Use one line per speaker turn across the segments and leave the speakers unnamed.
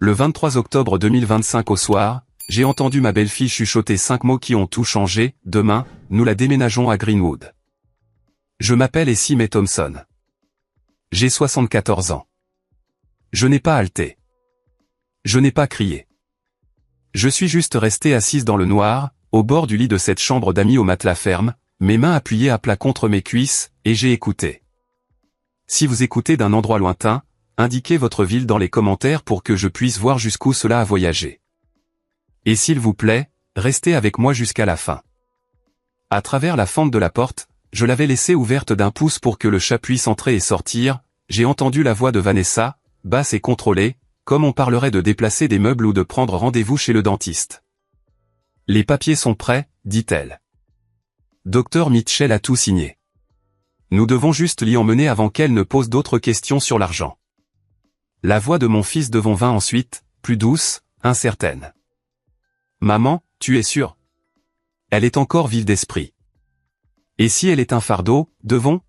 Le 23 octobre 2025 au soir, j'ai entendu ma belle-fille chuchoter 5 mots qui ont tout changé. Demain, nous la déménageons à Greenwood. Je m'appelle Essie Mae Thompson. J'ai 74 ans. Je n'ai pas halté. Je n'ai pas crié. Je suis juste restée assise dans le noir, au bord du lit de cette chambre d'amis au matelas ferme, mes mains appuyées à plat contre mes cuisses, et j'ai écouté. Si vous écoutez d'un endroit lointain, indiquez votre ville dans les commentaires pour que je puisse voir jusqu'où cela a voyagé. Et s'il vous plaît, restez avec moi jusqu'à la fin. À travers la fente de la porte, je l'avais laissée ouverte d'un pouce pour que le chat puisse entrer et sortir, j'ai entendu la voix de Vanessa, basse et contrôlée, comme on parlerait de déplacer des meubles ou de prendre rendez-vous chez le dentiste. Les papiers sont prêts, dit-elle. Dr Mitchell a tout signé. Nous devons juste l'y emmener avant qu'elle ne pose d'autres questions sur l'argent. La voix de mon fils devint ensuite, plus douce, incertaine. Maman, tu es sûre? Elle est encore vive d'esprit. Et si elle est un fardeau, devons?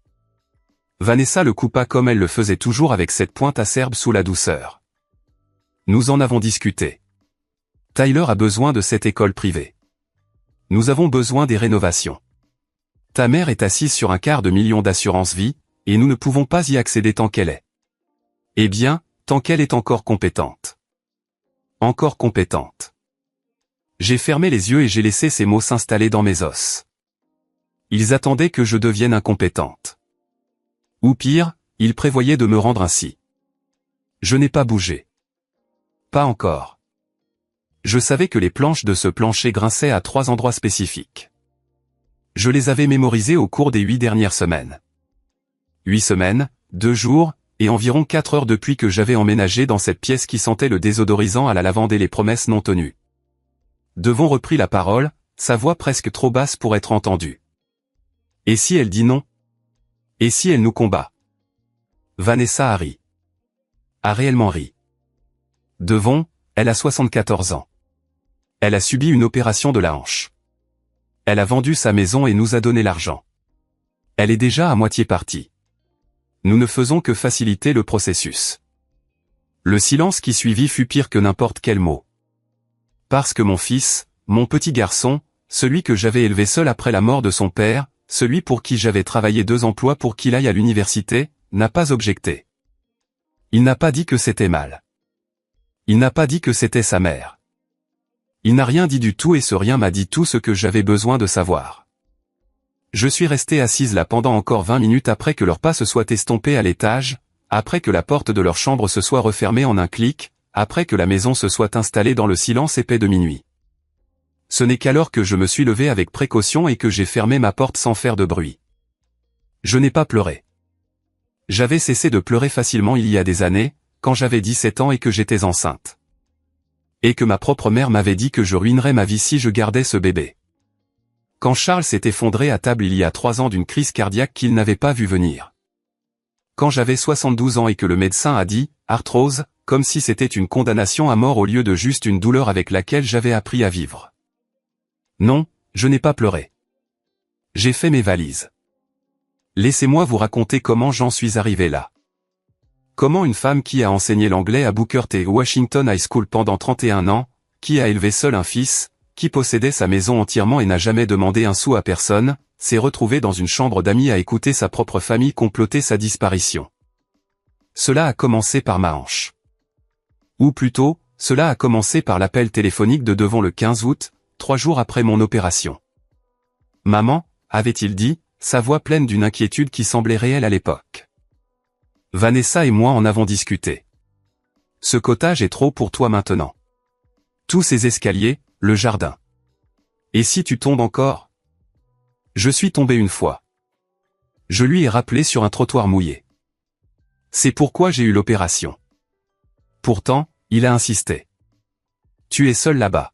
Vanessa le coupa comme elle le faisait toujours avec cette pointe acerbe sous la douceur. Nous en avons discuté. Tyler a besoin de cette école privée. Nous avons besoin des rénovations. Ta mère est assise sur $250 000 d'assurance vie, et nous ne pouvons pas y accéder tant qu'elle est. Eh bien, tant qu'elle est encore compétente. Encore compétente. J'ai fermé les yeux et j'ai laissé ces mots s'installer dans mes os. Ils attendaient que je devienne incompétente. Ou pire, ils prévoyaient de me rendre ainsi. Je n'ai pas bougé. Pas encore. Je savais que les planches de ce plancher grinçaient à 3 endroits spécifiques. Je les avais mémorisées au cours des 8 dernières semaines. 8 semaines, 2 jours, et environ 4 heures depuis que j'avais emménagé dans cette pièce qui sentait le désodorisant à la lavande et les promesses non tenues. Devon reprit la parole, sa voix presque trop basse pour être entendue. Et si elle dit non? Et si elle nous combat? Vanessa a ri. A réellement ri. Devon, elle a 74 ans. Elle a subi une opération de la hanche. Elle a vendu sa maison et nous a donné l'argent. Elle est déjà à moitié partie. Nous ne faisons que faciliter le processus. Le silence qui suivit fut pire que n'importe quel mot. Parce que mon fils, mon petit garçon, celui que j'avais élevé seul après la mort de son père, celui pour qui j'avais travaillé 2 emplois pour qu'il aille à l'université, n'a pas objecté. Il n'a pas dit que c'était mal. Il n'a pas dit que c'était sa mère. Il n'a rien dit du tout et ce rien m'a dit tout ce que j'avais besoin de savoir. Je suis restée assise là pendant encore 20 minutes après que leurs pas se soient estompés à l'étage, après que la porte de leur chambre se soit refermée en un clic, après que la maison se soit installée dans le silence épais de minuit. Ce n'est qu'alors que je me suis levée avec précaution et que j'ai fermé ma porte sans faire de bruit. Je n'ai pas pleuré. J'avais cessé de pleurer facilement il y a des années, quand j'avais 17 ans et que j'étais enceinte. Et que ma propre mère m'avait dit que je ruinerais ma vie si je gardais ce bébé. Quand Charles s'est effondré à table il y a 3 ans d'une crise cardiaque qu'il n'avait pas vu venir. Quand j'avais 72 ans et que le médecin a dit « arthrose », comme si c'était une condamnation à mort au lieu de juste une douleur avec laquelle j'avais appris à vivre. Non, je n'ai pas pleuré. J'ai fait mes valises. Laissez-moi vous raconter comment j'en suis arrivé là. Comment une femme qui a enseigné l'anglais à Booker T. Washington High School pendant 31 ans, qui a élevé seul un fils, qui possédait sa maison entièrement et n'a jamais demandé un sou à personne, s'est retrouvée dans une chambre d'amis à écouter sa propre famille comploter sa disparition. Cela a commencé par ma hanche. Ou plutôt, cela a commencé par l'appel téléphonique de Devon le 15 août, 3 jours après mon opération. Maman, avait-il dit, sa voix pleine d'une inquiétude qui semblait réelle à l'époque. Vanessa et moi en avons discuté. Ce cottage est trop pour toi maintenant. Tous ces escaliers, le jardin. Et si tu tombes encore? Je suis tombé une fois. Je lui ai rappelé sur un trottoir mouillé. C'est pourquoi j'ai eu l'opération. Pourtant, il a insisté. Tu es seul là-bas.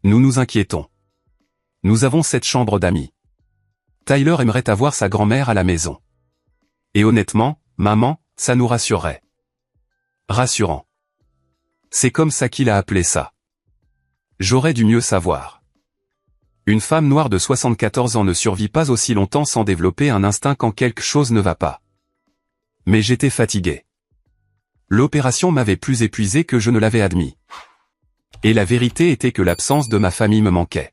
Nous nous inquiétons. Nous avons cette chambre d'amis. Tyler aimerait avoir sa grand-mère à la maison. Et honnêtement, maman, ça nous rassurerait. Rassurant. C'est comme ça qu'il a appelé ça. J'aurais dû mieux savoir. Une femme noire de 74 ans ne survit pas aussi longtemps sans développer un instinct quand quelque chose ne va pas. Mais j'étais fatigué. L'opération m'avait plus épuisé que je ne l'avais admis. Et la vérité était que l'absence de ma famille me manquait.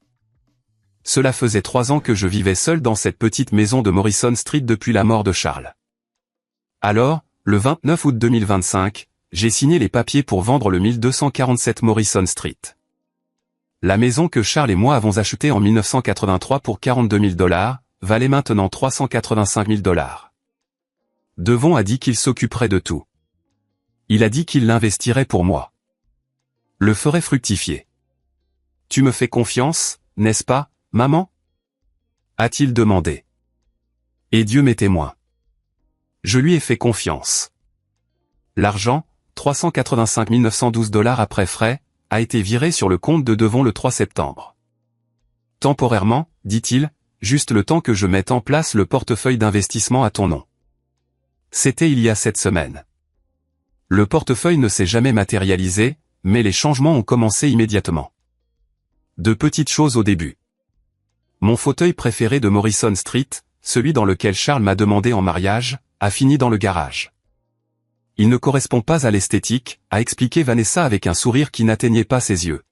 Cela faisait 3 ans que je vivais seul dans cette petite maison de Morrison Street depuis la mort de Charles. Alors, le 29 août 2025, j'ai signé les papiers pour vendre le 1247 Morrison Street. La maison que Charles et moi avons achetée en 1983 pour $42 000 valait maintenant $385 000. Devon a dit qu'il s'occuperait de tout. Il a dit qu'il l'investirait pour moi. Le ferait fructifier. Tu me fais confiance, n'est-ce pas, maman? A-t-il demandé. Et Dieu m'est témoin. Je lui ai fait confiance. L'argent, $385 912 après frais, a été viré sur le compte de Devon le 3 septembre. Temporairement, dit-il, juste le temps que je mette en place le portefeuille d'investissement à ton nom. C'était il y a 7 semaines. Le portefeuille ne s'est jamais matérialisé, mais les changements ont commencé immédiatement. De petites choses au début. Mon fauteuil préféré de Morrison Street, celui dans lequel Charles m'a demandé en mariage, a fini dans le garage. Il ne correspond pas à l'esthétique, a expliqué Vanessa avec un sourire qui n'atteignait pas ses yeux.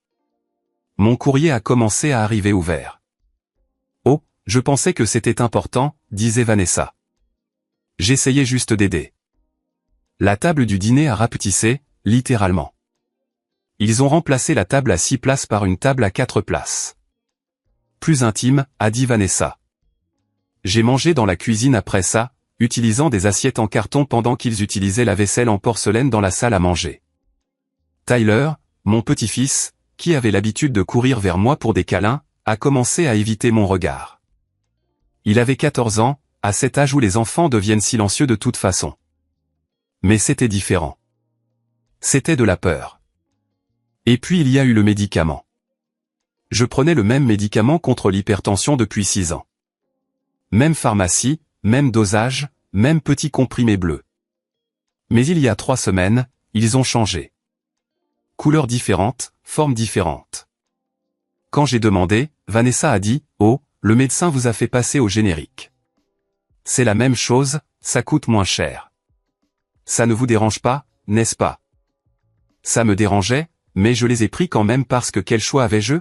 Mon courrier a commencé à arriver ouvert. Oh, je pensais que c'était important, disait Vanessa. J'essayais juste d'aider. La table du dîner a rapetissé, littéralement. Ils ont remplacé la table à 6 places par une table à 4 places. Plus intime, a dit Vanessa. J'ai mangé dans la cuisine après ça, utilisant des assiettes en carton pendant qu'ils utilisaient la vaisselle en porcelaine dans la salle à manger. Tyler, mon petit-fils, qui avait l'habitude de courir vers moi pour des câlins, a commencé à éviter mon regard. Il avait 14 ans, à cet âge où les enfants deviennent silencieux de toute façon. Mais c'était différent. C'était de la peur. Et puis il y a eu le médicament. Je prenais le même médicament contre l'hypertension depuis 6 ans. Même pharmacie, même dosage, même petit comprimé bleu. Mais il y a 3 semaines, ils ont changé. Couleurs différentes, formes différentes. Quand j'ai demandé, Vanessa a dit, « Oh, le médecin vous a fait passer au générique. » C'est la même chose, ça coûte moins cher. Ça ne vous dérange pas, n'est-ce pas? Ça me dérangeait, mais je les ai pris quand même parce que quel choix avais-je?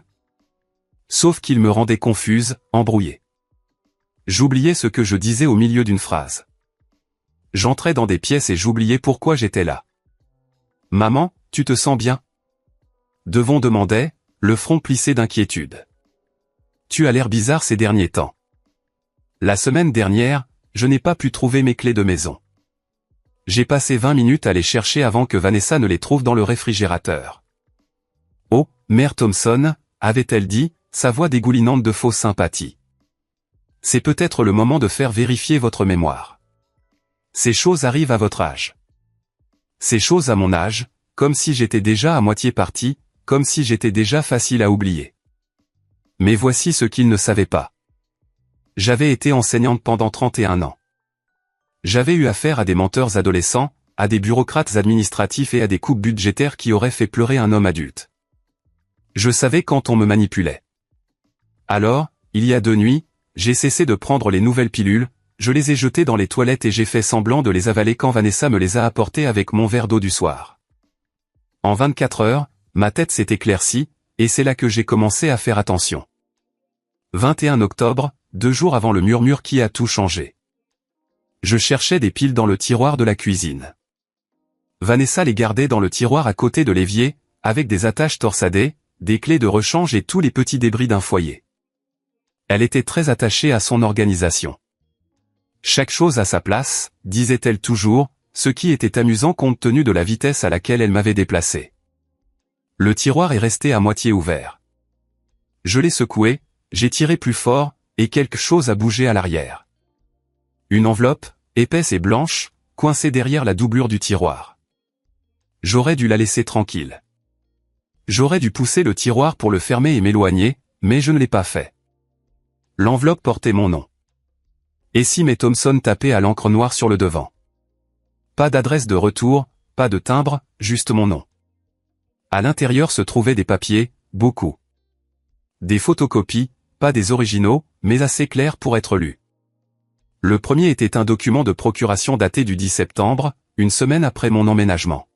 Sauf qu'ils me rendaient confuse, embrouillée. J'oubliais ce que je disais au milieu d'une phrase. J'entrais dans des pièces et j'oubliais pourquoi j'étais là. « Maman, tu te sens bien ?» Devon demandait, le front plissé d'inquiétude. « Tu as l'air bizarre ces derniers temps. » La semaine dernière, je n'ai pas pu trouver mes clés de maison. J'ai passé 20 minutes à les chercher avant que Vanessa ne les trouve dans le réfrigérateur. « Oh, Mère Thompson » avait-elle dit, sa voix dégoulinante de fausse sympathie. C'est peut-être le moment de faire vérifier votre mémoire. Ces choses arrivent à votre âge. Ces choses à mon âge, comme si j'étais déjà à moitié parti, comme si j'étais déjà facile à oublier. Mais voici ce qu'ils ne savaient pas. J'avais été enseignante pendant 31 ans. J'avais eu affaire à des menteurs adolescents, à des bureaucrates administratifs et à des coupes budgétaires qui auraient fait pleurer un homme adulte. Je savais quand on me manipulait. Alors, il y a 2 nuits, j'ai cessé de prendre les nouvelles pilules, je les ai jetées dans les toilettes et j'ai fait semblant de les avaler quand Vanessa me les a apportées avec mon verre d'eau du soir. En 24 heures, ma tête s'est éclaircie, et c'est là que j'ai commencé à faire attention. 21 octobre, 2 jours avant le murmure qui a tout changé. Je cherchais des piles dans le tiroir de la cuisine. Vanessa les gardait dans le tiroir à côté de l'évier, avec des attaches torsadées, des clés de rechange et tous les petits débris d'un foyer. Elle était très attachée à son organisation. Chaque chose à sa place, disait-elle toujours, ce qui était amusant compte tenu de la vitesse à laquelle elle m'avait déplacé. Le tiroir est resté à moitié ouvert. Je l'ai secoué, j'ai tiré plus fort, et quelque chose a bougé à l'arrière. Une enveloppe, épaisse et blanche, coincée derrière la doublure du tiroir. J'aurais dû la laisser tranquille. J'aurais dû pousser le tiroir pour le fermer et m'éloigner, mais je ne l'ai pas fait. L'enveloppe portait mon nom. Et Sim et Thompson tapaient à l'encre noire sur le devant. Pas d'adresse de retour, pas de timbre, juste mon nom. À l'intérieur se trouvaient des papiers, beaucoup. Des photocopies, pas des originaux, mais assez clairs pour être lus. Le premier était un document de procuration daté du 10 septembre, une semaine après mon emménagement.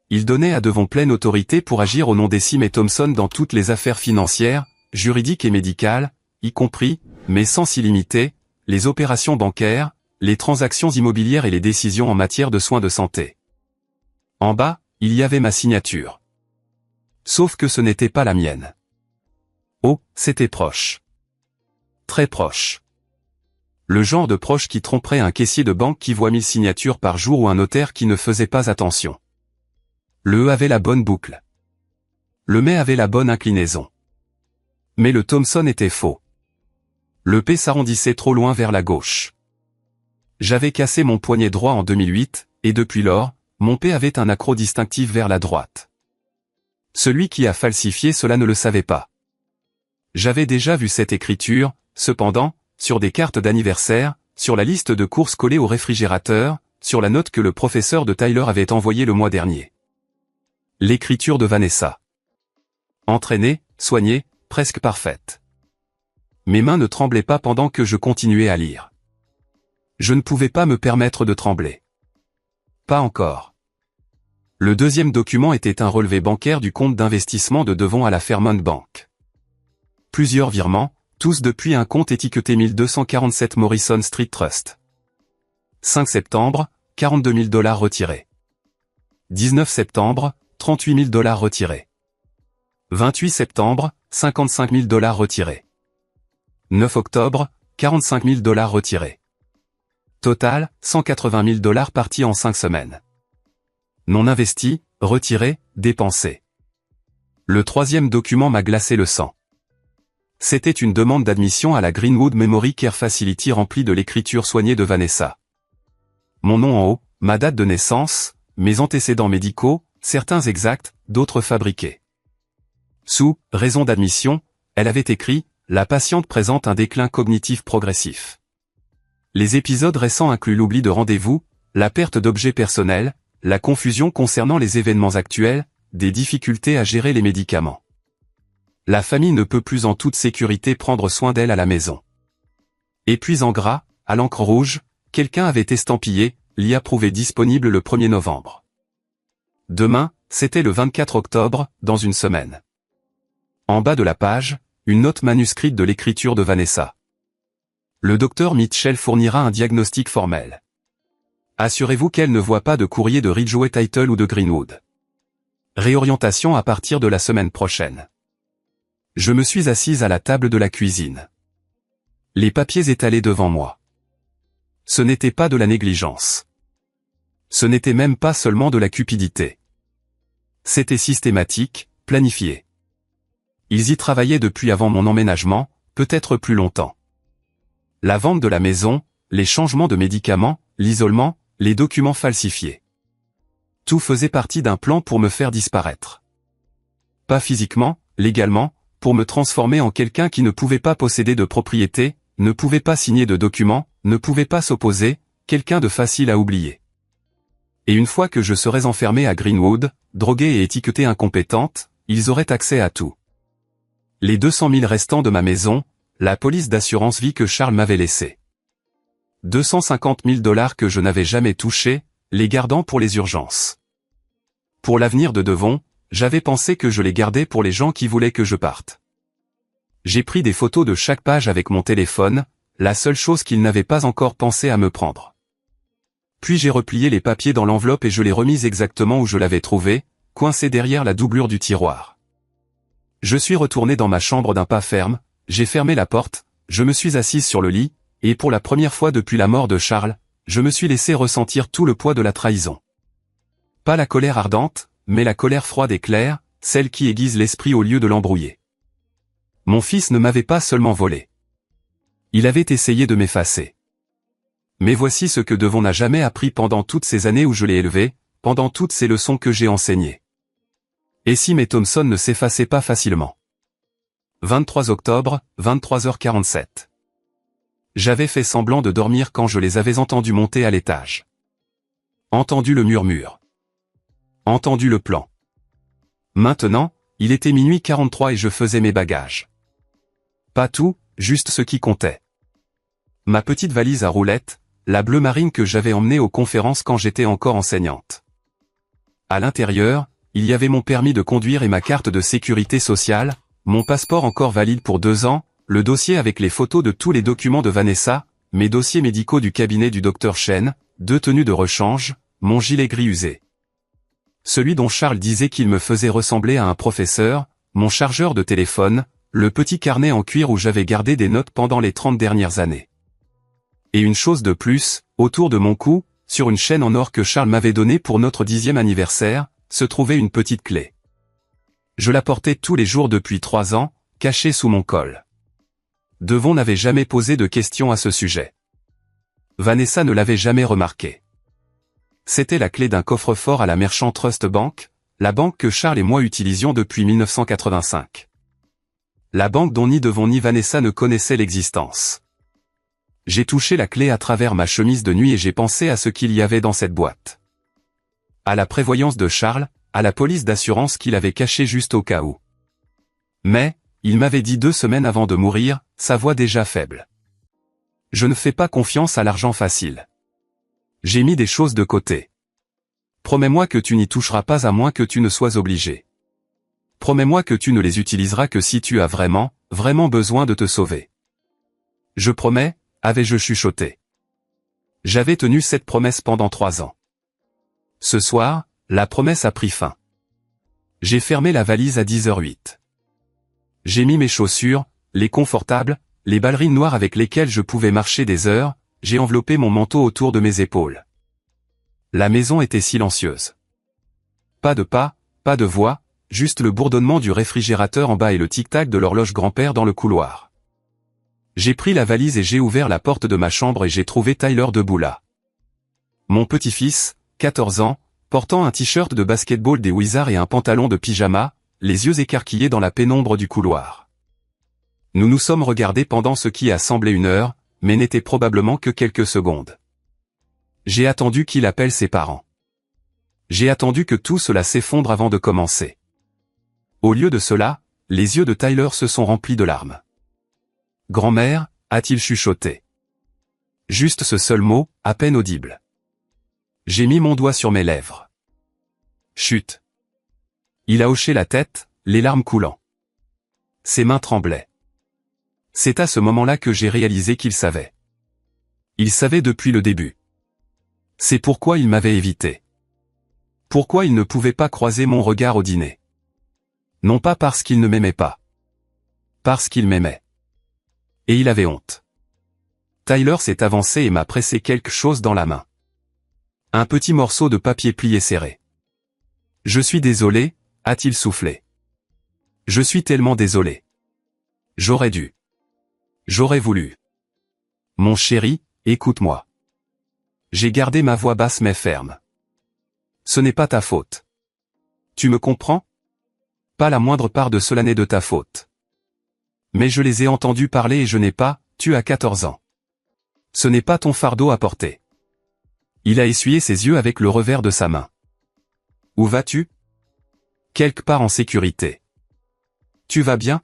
Il donnait à Devon pleine autorité pour agir au nom des Sim et Thompson dans toutes les affaires financières, juridiques et médicales, y compris, mais sans illimité, les opérations bancaires, les transactions immobilières et les décisions en matière de soins de santé. En bas, il y avait ma signature. Sauf que ce n'était pas la mienne. Oh, c'était proche. Très proche. Le genre de proche qui tromperait un caissier de banque qui voit 1000 signatures par jour ou un notaire qui ne faisait pas attention. Le E avait la bonne boucle. Le mais avait la bonne inclinaison. Mais le Thompson était faux. Le P s'arrondissait trop loin vers la gauche. J'avais cassé mon poignet droit en 2008, et depuis lors, mon P avait un accroc distinctif vers la droite. Celui qui a falsifié cela ne le savait pas. J'avais déjà vu cette écriture, cependant, sur des cartes d'anniversaire, sur la liste de courses collée au réfrigérateur, sur la note que le professeur de Tyler avait envoyée le mois dernier. L'écriture de Vanessa. Entraînée, soignée, presque parfaite. Mes mains ne tremblaient pas pendant que je continuais à lire. Je ne pouvais pas me permettre de trembler. Pas encore. Le deuxième document était un relevé bancaire du compte d'investissement de Devon à la Fairmount Bank. Plusieurs virements, tous depuis un compte étiqueté 1247 Morrison Street Trust. 5 septembre, 42 000 $ retirés. 19 septembre, 38 000 $ retirés. 28 septembre, 55 000 $ retirés. 9 octobre, 45 000 $ retirés. Total, 180 000 $ partis en 5 semaines. Non investis, retirés, dépensés. Le troisième document m'a glacé le sang. C'était une demande d'admission à la Greenwood Memory Care Facility remplie de l'écriture soignée de Vanessa. Mon nom en haut, ma date de naissance, mes antécédents médicaux, certains exacts, d'autres fabriqués. Sous « raison d'admission », elle avait écrit « La patiente présente un déclin cognitif progressif ». Les épisodes récents incluent l'oubli de rendez-vous, la perte d'objets personnels, la confusion concernant les événements actuels, des difficultés à gérer les médicaments. La famille ne peut plus en toute sécurité prendre soin d'elle à la maison. Et puis en gras, à l'encre rouge, quelqu'un avait estampillé « Lit approuvé disponible le 1er novembre ». Demain, c'était le 24 octobre, dans une semaine. En bas de la page, une note manuscrite de l'écriture de Vanessa. Le docteur Mitchell fournira un diagnostic formel. Assurez-vous qu'elle ne voit pas de courrier de Ridgeway Title ou de Greenwood. Réorientation à partir de la semaine prochaine. Je me suis assise à la table de la cuisine. Les papiers étalés devant moi. Ce n'était pas de la négligence. Ce n'était même pas seulement de la cupidité. C'était systématique, planifié. Ils y travaillaient depuis avant mon emménagement, peut-être plus longtemps. La vente de la maison, les changements de médicaments, l'isolement, les documents falsifiés. Tout faisait partie d'un plan pour me faire disparaître. Pas physiquement, légalement, pour me transformer en quelqu'un qui ne pouvait pas posséder de propriété, ne pouvait pas signer de documents, ne pouvait pas s'opposer, quelqu'un de facile à oublier. Et une fois que je serais enfermée à Greenwood, droguée et étiquetée incompétente, ils auraient accès à tout. Les 200 000 restants de ma maison, la police d'assurance vie que Charles m'avait laissée. 250 000 $ que je n'avais jamais touchés, les gardant pour les urgences. Pour l'avenir de Devon, j'avais pensé que je les gardais pour les gens qui voulaient que je parte. J'ai pris des photos de chaque page avec mon téléphone, la seule chose qu'ils n'avaient pas encore pensé à me prendre. Puis j'ai replié les papiers dans l'enveloppe et je les remis exactement où je l'avais trouvé, coincé derrière la doublure du tiroir. Je suis retourné dans ma chambre d'un pas ferme, j'ai fermé la porte, je me suis assise sur le lit, et pour la première fois depuis la mort de Charles, je me suis laissé ressentir tout le poids de la trahison. Pas la colère ardente, mais la colère froide et claire, celle qui aiguise l'esprit au lieu de l'embrouiller. Mon fils ne m'avait pas seulement volé. Il avait essayé de m'effacer. Mais voici ce que Devon n'a jamais appris pendant toutes ces années où je l'ai élevé, pendant toutes ces leçons que j'ai enseignées. Et si mes Thompson ne s'effaçaient pas facilement. 23 octobre, 23h47. J'avais fait semblant de dormir quand je les avais entendus monter à l'étage. Entendu le murmure. Entendu le plan. Maintenant, il était minuit 43 et je faisais mes bagages. Pas tout, juste ce qui comptait. Ma petite valise à roulettes, la bleue marine que j'avais emmenée aux conférences quand j'étais encore enseignante. À l'intérieur, il y avait mon permis de conduire et ma carte de sécurité sociale, mon passeport encore valide pour 2 ans, le dossier avec les photos de tous les documents de Vanessa, mes dossiers médicaux du cabinet du docteur Chen, 2 tenues de rechange, mon gilet gris usé. Celui dont Charles disait qu'il me faisait ressembler à un professeur, mon chargeur de téléphone, le petit carnet en cuir où j'avais gardé des notes pendant les 30 dernières années. Et une chose de plus, autour de mon cou, sur une chaîne en or que Charles m'avait donnée pour notre 10e anniversaire, se trouvait une petite clé. Je la portais tous les jours depuis 3 ans, cachée sous mon col. Devon n'avait jamais posé de questions à ce sujet. Vanessa ne l'avait jamais remarqué. C'était la clé d'un coffre-fort à la Merchant Trust Bank, la banque que Charles et moi utilisions depuis 1985. La banque dont ni Devon ni Vanessa ne connaissaient l'existence. J'ai touché la clé à travers ma chemise de nuit et j'ai pensé à ce qu'il y avait dans cette boîte. À la prévoyance de Charles, à la police d'assurance qu'il avait cachée juste au cas où. Mais, il m'avait dit 2 semaines avant de mourir, sa voix déjà faible. Je ne fais pas confiance à l'argent facile. J'ai mis des choses de côté. Promets-moi que tu n'y toucheras pas à moins que tu ne sois obligé. Promets-moi que tu ne les utiliseras que si tu as vraiment, vraiment besoin de te sauver. Je promets, avais-je chuchoté. J'avais tenu cette promesse pendant 3 ans. Ce soir, la promesse a pris fin. J'ai fermé la valise à 10h08. J'ai mis mes chaussures, les confortables, les ballerines noires avec lesquelles je pouvais marcher des heures, j'ai enveloppé mon manteau autour de mes épaules. La maison était silencieuse. Pas de pas, pas de voix, juste le bourdonnement du réfrigérateur en bas et le tic-tac de l'horloge grand-père dans le couloir. J'ai pris la valise et j'ai ouvert la porte de ma chambre et j'ai trouvé Tyler debout là. Mon petit-fils, 14 ans, portant un t-shirt de basketball des Wizards et un pantalon de pyjama, les yeux écarquillés dans la pénombre du couloir. Nous nous sommes regardés pendant ce qui a semblé 1 heure, mais n'était probablement que quelques secondes. J'ai attendu qu'il appelle ses parents. J'ai attendu que tout cela s'effondre avant de commencer. Au lieu de cela, les yeux de Tyler se sont remplis de larmes. « Grand-mère » a-t-il chuchoté. Juste ce seul mot, à peine audible. J'ai mis mon doigt sur mes lèvres. Chut. Il a hoché la tête, les larmes coulant. Ses mains tremblaient. C'est à ce moment-là que j'ai réalisé qu'il savait. Il savait depuis le début. C'est pourquoi il m'avait évité. Pourquoi il ne pouvait pas croiser mon regard au dîner. Non pas parce qu'il ne m'aimait pas. Parce qu'il m'aimait. Et il avait honte. Tyler s'est avancé et m'a pressé quelque chose dans la main. Un petit morceau de papier plié serré. « Je suis désolé » a-t-il soufflé. « Je suis tellement désolé. J'aurais dû. J'aurais voulu. Mon chéri, écoute-moi. » J'ai gardé ma voix basse mais ferme. « Ce n'est pas ta faute. Tu me comprends? Pas la moindre part de cela n'est de ta faute. Mais je les ai entendus parler et je n'ai pas, tu as 14 ans. Ce n'est pas ton fardeau à porter. » Il a essuyé ses yeux avec le revers de sa main. « Où vas-tu? » « Quelque part en sécurité. »« Tu vas bien? »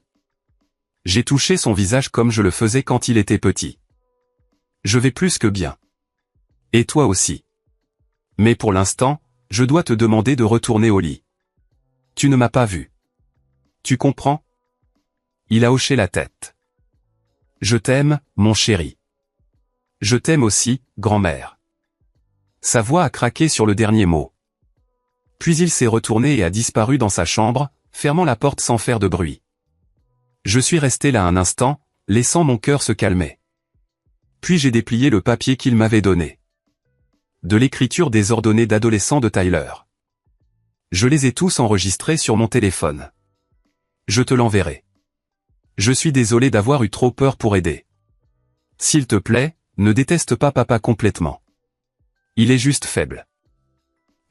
J'ai touché son visage comme je le faisais quand il était petit. « Je vais plus que bien. Et toi aussi. Mais pour l'instant, je dois te demander de retourner au lit. Tu ne m'as pas vu. Tu comprends? » Il a hoché la tête. « Je t'aime, mon chéri. Je t'aime aussi, grand-mère. » Sa voix a craqué sur le dernier mot. Puis il s'est retourné et a disparu dans sa chambre, fermant la porte sans faire de bruit. Je suis resté là un instant, laissant mon cœur se calmer. Puis j'ai déplié le papier qu'il m'avait donné. De l'écriture désordonnée d'adolescents de Tyler. Je les ai tous enregistrés sur mon téléphone. Je te l'enverrai. Je suis désolé d'avoir eu trop peur pour aider. S'il te plaît, ne déteste pas papa complètement. Il est juste faible.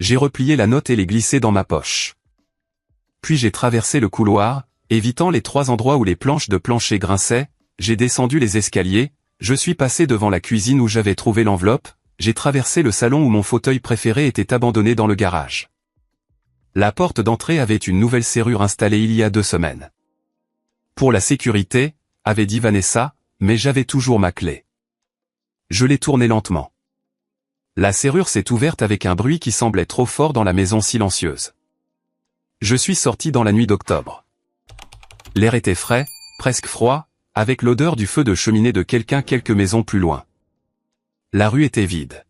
J'ai replié la note et l'ai glissée dans ma poche. Puis j'ai traversé le couloir, évitant les 3 endroits où les planches de plancher grinçaient, j'ai descendu les escaliers, je suis passé devant la cuisine où j'avais trouvé l'enveloppe, j'ai traversé le salon où mon fauteuil préféré était abandonné dans le garage. La porte d'entrée avait une nouvelle serrure installée il y a 2 semaines. Pour la sécurité, avait dit Vanessa, mais j'avais toujours ma clé. Je l'ai tournée lentement. La serrure s'est ouverte avec un bruit qui semblait trop fort dans la maison silencieuse. Je suis sorti dans la nuit d'octobre. L'air était frais, presque froid, avec l'odeur du feu de cheminée de quelqu'un quelques maisons plus loin. La rue était vide.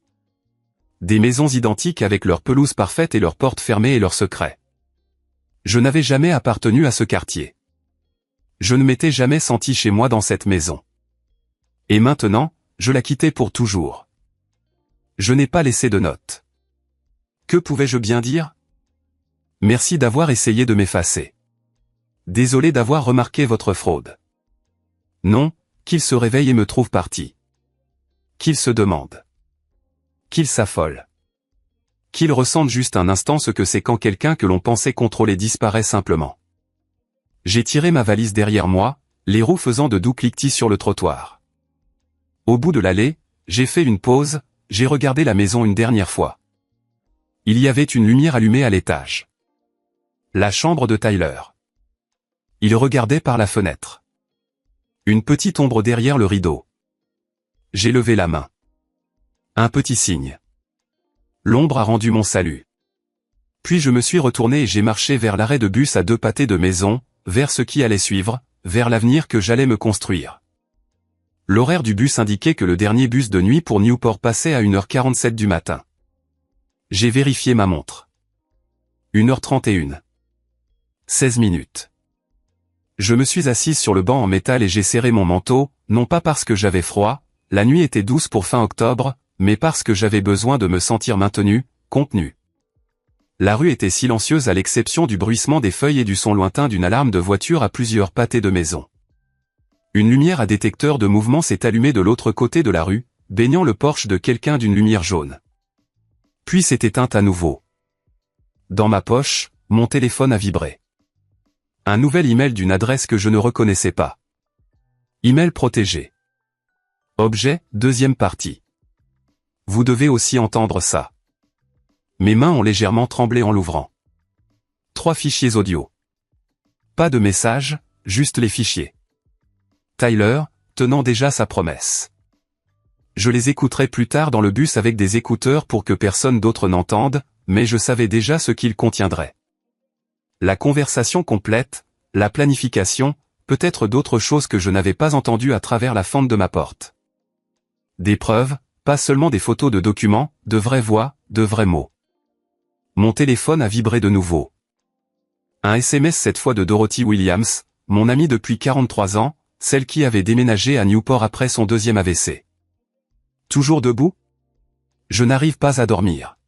Des maisons identiques avec leur pelouse parfaite et leurs portes fermées et leurs secrets. Je n'avais jamais appartenu à ce quartier. Je ne m'étais jamais senti chez moi dans cette maison. Et maintenant, je la quittais pour toujours. Je n'ai pas laissé de notes. Que pouvais-je bien dire? Merci d'avoir essayé de m'effacer. Désolé d'avoir remarqué votre fraude. Non, qu'il se réveille et me trouve parti. Qu'il se demande. Qu'il s'affole. Qu'il ressente juste un instant ce que c'est quand quelqu'un que l'on pensait contrôler disparaît simplement. J'ai tiré ma valise derrière moi, les roues faisant de doux cliquetis sur le trottoir. Au bout de l'allée, j'ai fait une pause, j'ai regardé la maison une dernière fois. Il y avait une lumière allumée à l'étage. La chambre de Tyler. Il regardait par la fenêtre. Une petite ombre derrière le rideau. J'ai levé la main. Un petit signe. L'ombre a rendu mon salut. Puis je me suis retourné et j'ai marché vers l'arrêt de bus à 2 pâtés de maison, vers ce qui allait suivre, vers l'avenir que j'allais me construire. L'horaire du bus indiquait que le dernier bus de nuit pour Newport passait à 1h47 du matin. J'ai vérifié ma montre. 1h31. 16 minutes. Je me suis assise sur le banc en métal et j'ai serré mon manteau, non pas parce que j'avais froid, la nuit était douce pour fin octobre, mais parce que j'avais besoin de me sentir maintenu, contenu. La rue était silencieuse à l'exception du bruissement des feuilles et du son lointain d'une alarme de voiture à plusieurs pâtés de maison. Une lumière à détecteur de mouvement s'est allumée de l'autre côté de la rue, baignant le porche de quelqu'un d'une lumière jaune. Puis s'est éteinte à nouveau. Dans ma poche, mon téléphone a vibré. Un nouvel email d'une adresse que je ne reconnaissais pas. Email protégé. Objet, deuxième partie. Vous devez aussi entendre ça. Mes mains ont légèrement tremblé en l'ouvrant. 3 fichiers audio. Pas de message, juste les fichiers. Tyler, tenant déjà sa promesse. Je les écouterai plus tard dans le bus avec des écouteurs pour que personne d'autre n'entende, mais je savais déjà ce qu'ils contiendraient. La conversation complète, la planification, peut-être d'autres choses que je n'avais pas entendues à travers la fente de ma porte. Des preuves, pas seulement des photos de documents, de vraies voix, de vrais mots. Mon téléphone a vibré de nouveau. Un SMS cette fois de Dorothy Williams, mon amie depuis 43 ans, celle qui avait déménagé à Newport après son 2e AVC. Toujours debout? Je n'arrive pas à dormir.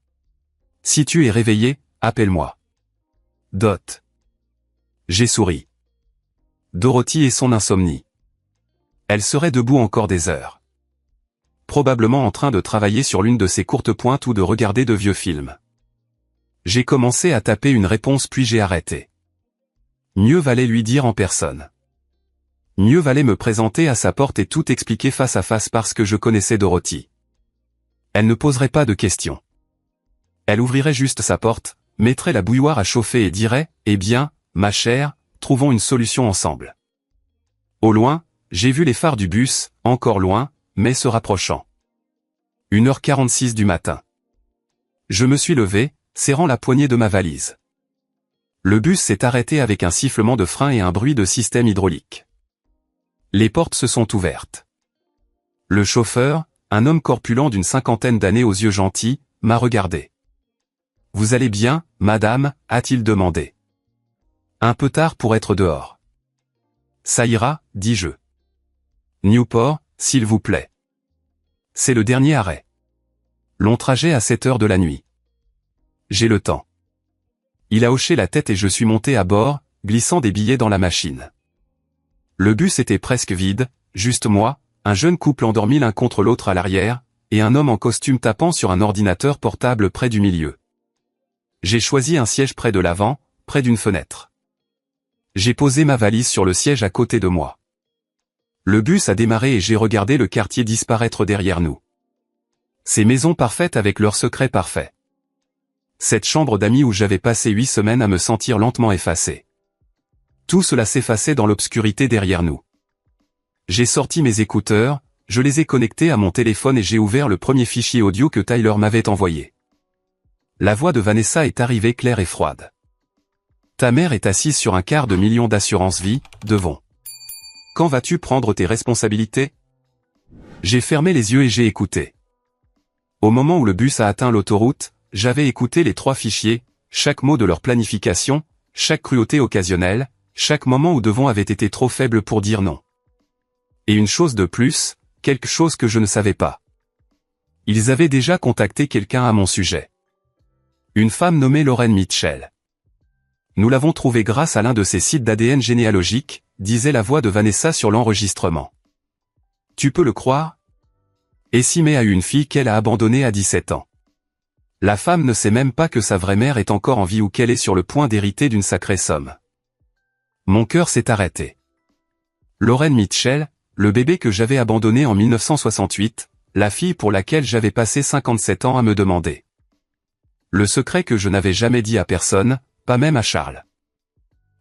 Si tu es réveillé, appelle-moi. Dot. J'ai souri. Dorothy et son insomnie. Elle serait debout encore des heures. Probablement en train de travailler sur l'une de ses courtes pointes ou de regarder de vieux films. J'ai commencé à taper une réponse puis j'ai arrêté. Mieux valait lui dire en personne. Mieux valait me présenter à sa porte et tout expliquer face à face parce que je connaissais Dorothy. Elle ne poserait pas de questions. Elle ouvrirait juste sa porte, mettrait la bouilloire à chauffer et dirait « Eh bien, ma chère, trouvons une solution ensemble. » Au loin, j'ai vu les phares du bus, encore loin, mais se rapprochant. 1h46 du matin. Je me suis levé, serrant la poignée de ma valise. Le bus s'est arrêté avec un sifflement de frein et un bruit de système hydraulique. Les portes se sont ouvertes. Le chauffeur, un homme corpulent d'une 50aine d'années aux yeux gentils, m'a regardé. « Vous allez bien, madame ?» a-t-il demandé. Un peu tard pour être dehors. « Ça ira, dis-je. Newport, s'il vous plaît. C'est le dernier arrêt. Long trajet à 7 heures de la nuit. J'ai le temps. » Il a hoché la tête et je suis monté à bord, glissant des billets dans la machine. Le bus était presque vide, juste moi, un jeune couple endormi l'un contre l'autre à l'arrière, et un homme en costume tapant sur un ordinateur portable près du milieu. J'ai choisi un siège près de l'avant, près d'une fenêtre. J'ai posé ma valise sur le siège à côté de moi. Le bus a démarré et j'ai regardé le quartier disparaître derrière nous. Ces maisons parfaites avec leurs secrets parfaits. Cette chambre d'amis où j'avais passé 8 semaines à me sentir lentement effacé. Tout cela s'effaçait dans l'obscurité derrière nous. J'ai sorti mes écouteurs, je les ai connectés à mon téléphone et j'ai ouvert le premier fichier audio que Tyler m'avait envoyé. La voix de Vanessa est arrivée claire et froide. Ta mère est assise sur un quart de million d'assurance vie, Devon. Quand vas-tu prendre tes responsabilités? J'ai fermé les yeux et j'ai écouté. Au moment où le bus a atteint l'autoroute, j'avais écouté les 3 fichiers, chaque mot de leur planification, chaque cruauté occasionnelle, chaque moment où Devon avait été trop faible pour dire non. Et une chose de plus, quelque chose que je ne savais pas. Ils avaient déjà contacté quelqu'un à mon sujet. Une femme nommée Lauren Mitchell. Nous l'avons trouvée grâce à l'un de ces sites d'ADN généalogique, disait la voix de Vanessa sur l'enregistrement. Tu peux le croire? Essimé a eu une fille qu'elle a abandonnée à 17 ans. La femme ne sait même pas que sa vraie mère est encore en vie ou qu'elle est sur le point d'hériter d'une sacrée somme. Mon cœur s'est arrêté. Lauren Mitchell, le bébé que j'avais abandonné en 1968, la fille pour laquelle j'avais passé 57 ans à me demander. Le secret que je n'avais jamais dit à personne, pas même à Charles.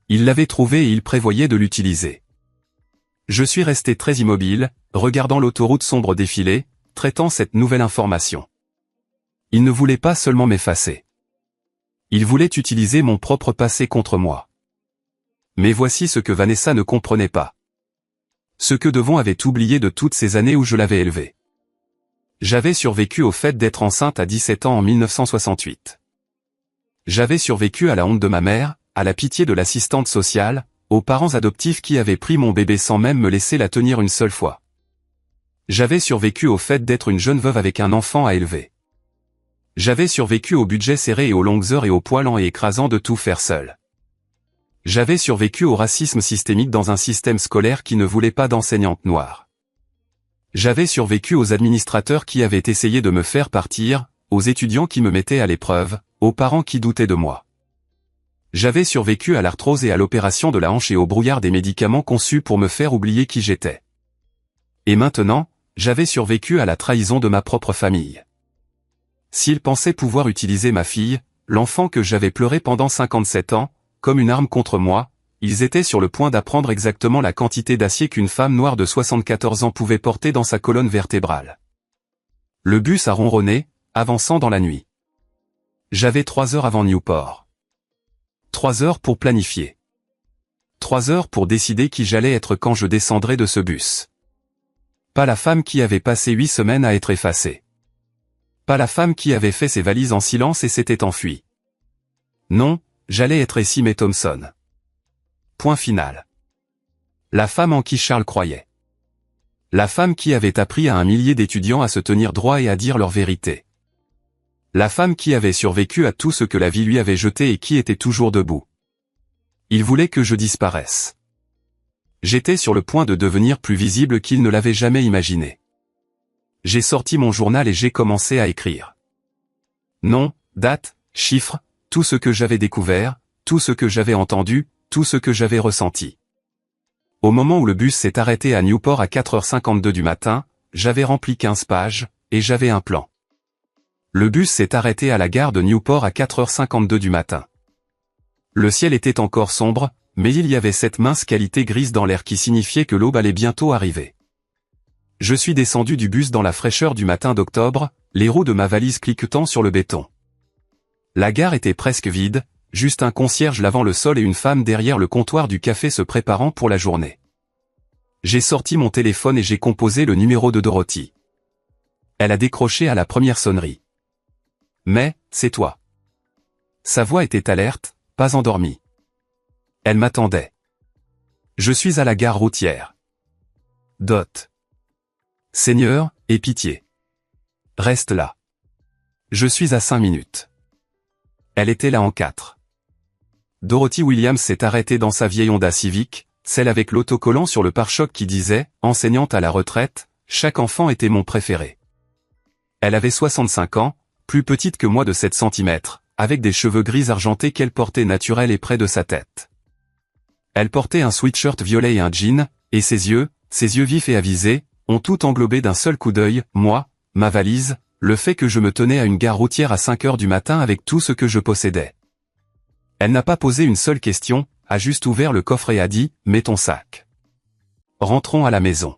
Il l'avait trouvé et il prévoyait de l'utiliser. Je suis resté très immobile, regardant l'autoroute sombre défiler, traitant cette nouvelle information. Il ne voulait pas seulement m'effacer. Il voulait utiliser mon propre passé contre moi. Mais voici ce que Vanessa ne comprenait pas. Ce que Devon avait oublié de toutes ces années où je l'avais élevé. J'avais survécu au fait d'être enceinte à 17 ans en 1968. J'avais survécu à la honte de ma mère, à la pitié de l'assistante sociale, aux parents adoptifs qui avaient pris mon bébé sans même me laisser la tenir une seule fois. J'avais survécu au fait d'être une jeune veuve avec un enfant à élever. J'avais survécu au budget serré et aux longues heures et au poids lent et écrasant de tout faire seul. J'avais survécu au racisme systémique dans un système scolaire qui ne voulait pas d'enseignantes noires. J'avais survécu aux administrateurs qui avaient essayé de me faire partir, aux étudiants qui me mettaient à l'épreuve, aux parents qui doutaient de moi. J'avais survécu à l'arthrose et à l'opération de la hanche et au brouillard des médicaments conçus pour me faire oublier qui j'étais. Et maintenant, j'avais survécu à la trahison de ma propre famille. S'ils pensaient pouvoir utiliser ma fille, l'enfant que j'avais pleuré pendant 57 ans, comme une arme contre moi, ils étaient sur le point d'apprendre exactement la quantité d'acier qu'une femme noire de 74 ans pouvait porter dans sa colonne vertébrale. Le bus a ronronné, avançant dans la nuit. J'avais 3 heures avant Newport. 3 heures pour planifier. 3 heures pour décider qui j'allais être quand je descendrais de ce bus. Pas la femme qui avait passé 8 semaines à être effacée. Pas la femme qui avait fait ses valises en silence et s'était enfuie. Non, j'allais être Essimé Thompson. Point final. La femme en qui Charles croyait. La femme qui avait appris à un millier d'étudiants à se tenir droit et à dire leur vérité. La femme qui avait survécu à tout ce que la vie lui avait jeté et qui était toujours debout. Il voulait que je disparaisse. J'étais sur le point de devenir plus visible qu'il ne l'avait jamais imaginé. J'ai sorti mon journal et j'ai commencé à écrire. Nom, date, chiffres, tout ce que j'avais découvert, tout ce que j'avais entendu, tout ce que j'avais ressenti. Au moment où le bus s'est arrêté à Newport à 4h52 du matin, j'avais rempli 15 pages, et j'avais un plan. Le bus s'est arrêté à la gare de Newport à 4h52 du matin. Le ciel était encore sombre, mais il y avait cette mince qualité grise dans l'air qui signifiait que l'aube allait bientôt arriver. Je suis descendu du bus dans la fraîcheur du matin d'octobre, les roues de ma valise cliquetant sur le béton. La gare était presque vide, juste un concierge lavant le sol et une femme derrière le comptoir du café se préparant pour la journée. J'ai sorti mon téléphone et j'ai composé le numéro de Dorothy. Elle a décroché à la première sonnerie. Mais, c'est toi. Sa voix était alerte, pas endormie. Elle m'attendait. Je suis à la gare routière. Dot. Seigneur, aie pitié. Reste là. Je suis à 5 minutes. Elle était là en 4. Dorothy Williams s'est arrêtée dans sa vieille Honda Civic, celle avec l'autocollant sur le pare-choc qui disait, enseignante à la retraite, chaque enfant était mon préféré. Elle avait 65 ans, plus petite que moi de 7 cm, avec des cheveux gris argentés qu'elle portait naturels et près de sa tête. Elle portait un sweatshirt violet et un jean, et ses yeux vifs et avisés, ont tout englobé d'un seul coup d'œil, moi, ma valise, le fait que je me tenais à une gare routière à 5 heures du matin avec tout ce que je possédais. Elle n'a pas posé une seule question, a juste ouvert le coffre et a dit, mets ton sac. Rentrons à la maison.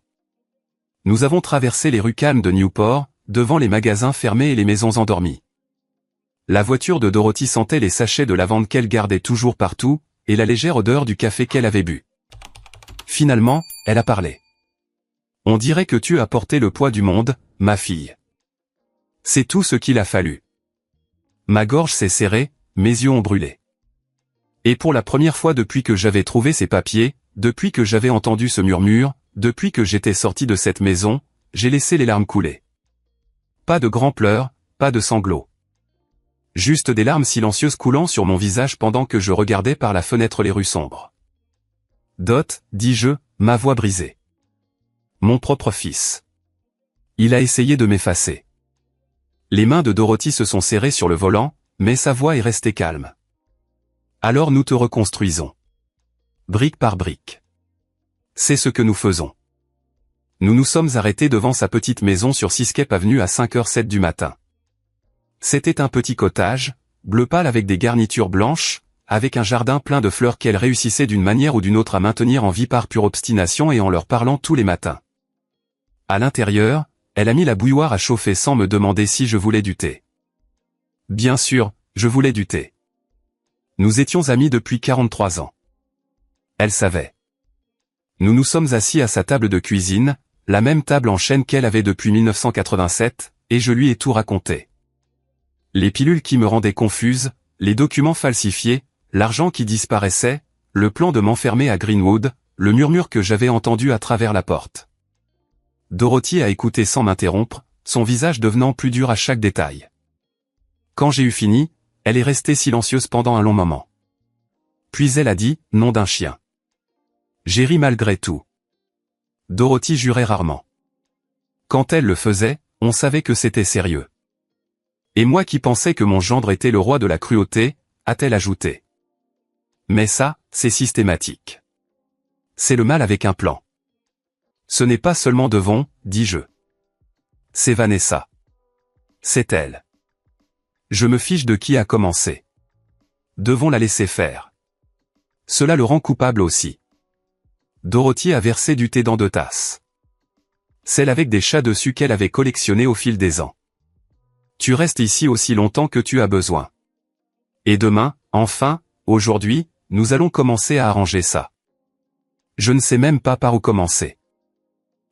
Nous avons traversé les rues calmes de Newport, devant les magasins fermés et les maisons endormies. La voiture de Dorothy sentait les sachets de lavande qu'elle gardait toujours partout, et la légère odeur du café qu'elle avait bu. Finalement, elle a parlé. On dirait que tu as porté le poids du monde, ma fille. C'est tout ce qu'il a fallu. Ma gorge s'est serrée, mes yeux ont brûlé. Et pour la première fois depuis que j'avais trouvé ces papiers, depuis que j'avais entendu ce murmure, depuis que j'étais sorti de cette maison, j'ai laissé les larmes couler. Pas de grands pleurs, pas de sanglots. Juste des larmes silencieuses coulant sur mon visage pendant que je regardais par la fenêtre les rues sombres. Dot, dis-je, ma voix brisée. Mon propre fils. Il a essayé de m'effacer. Les mains de Dorothy se sont serrées sur le volant, mais sa voix est restée calme. Alors nous te reconstruisons. Brique par brique. C'est ce que nous faisons. Nous nous sommes arrêtés devant sa petite maison sur Seascape Avenue à 5h07 du matin. C'était un petit cottage, bleu pâle avec des garnitures blanches, avec un jardin plein de fleurs qu'elle réussissait d'une manière ou d'une autre à maintenir en vie par pure obstination et en leur parlant tous les matins. À l'intérieur, elle a mis la bouilloire à chauffer sans me demander si je voulais du thé. Bien sûr, je voulais du thé. Nous étions amis depuis 43 ans. Elle savait. Nous nous sommes assis à sa table de cuisine, la même table en chêne qu'elle avait depuis 1987, et je lui ai tout raconté. Les pilules qui me rendaient confuse, les documents falsifiés, l'argent qui disparaissait, le plan de m'enfermer à Greenwood, le murmure que j'avais entendu à travers la porte. Dorothy a écouté sans m'interrompre, son visage devenant plus dur à chaque détail. Quand j'ai eu fini, elle est restée silencieuse pendant un long moment. Puis elle a dit, nom d'un chien. J'ai ri malgré tout. Dorothy jurait rarement. Quand elle le faisait, on savait que c'était sérieux. Et moi qui pensais que mon gendre était le roi de la cruauté, a-t-elle ajouté. Mais ça, c'est systématique. C'est le mal avec un plan. Ce n'est pas seulement Devon, dis-je. C'est Vanessa. C'est elle. Je me fiche de qui a commencé. Devons la laisser faire. Cela le rend coupable aussi. Dorothy a versé du thé dans 2 tasses. Celle avec des chats dessus qu'elle avait collectionné au fil des ans. Tu restes ici aussi longtemps que tu as besoin. Et demain, enfin, aujourd'hui, nous allons commencer à arranger ça. Je ne sais même pas par où commencer.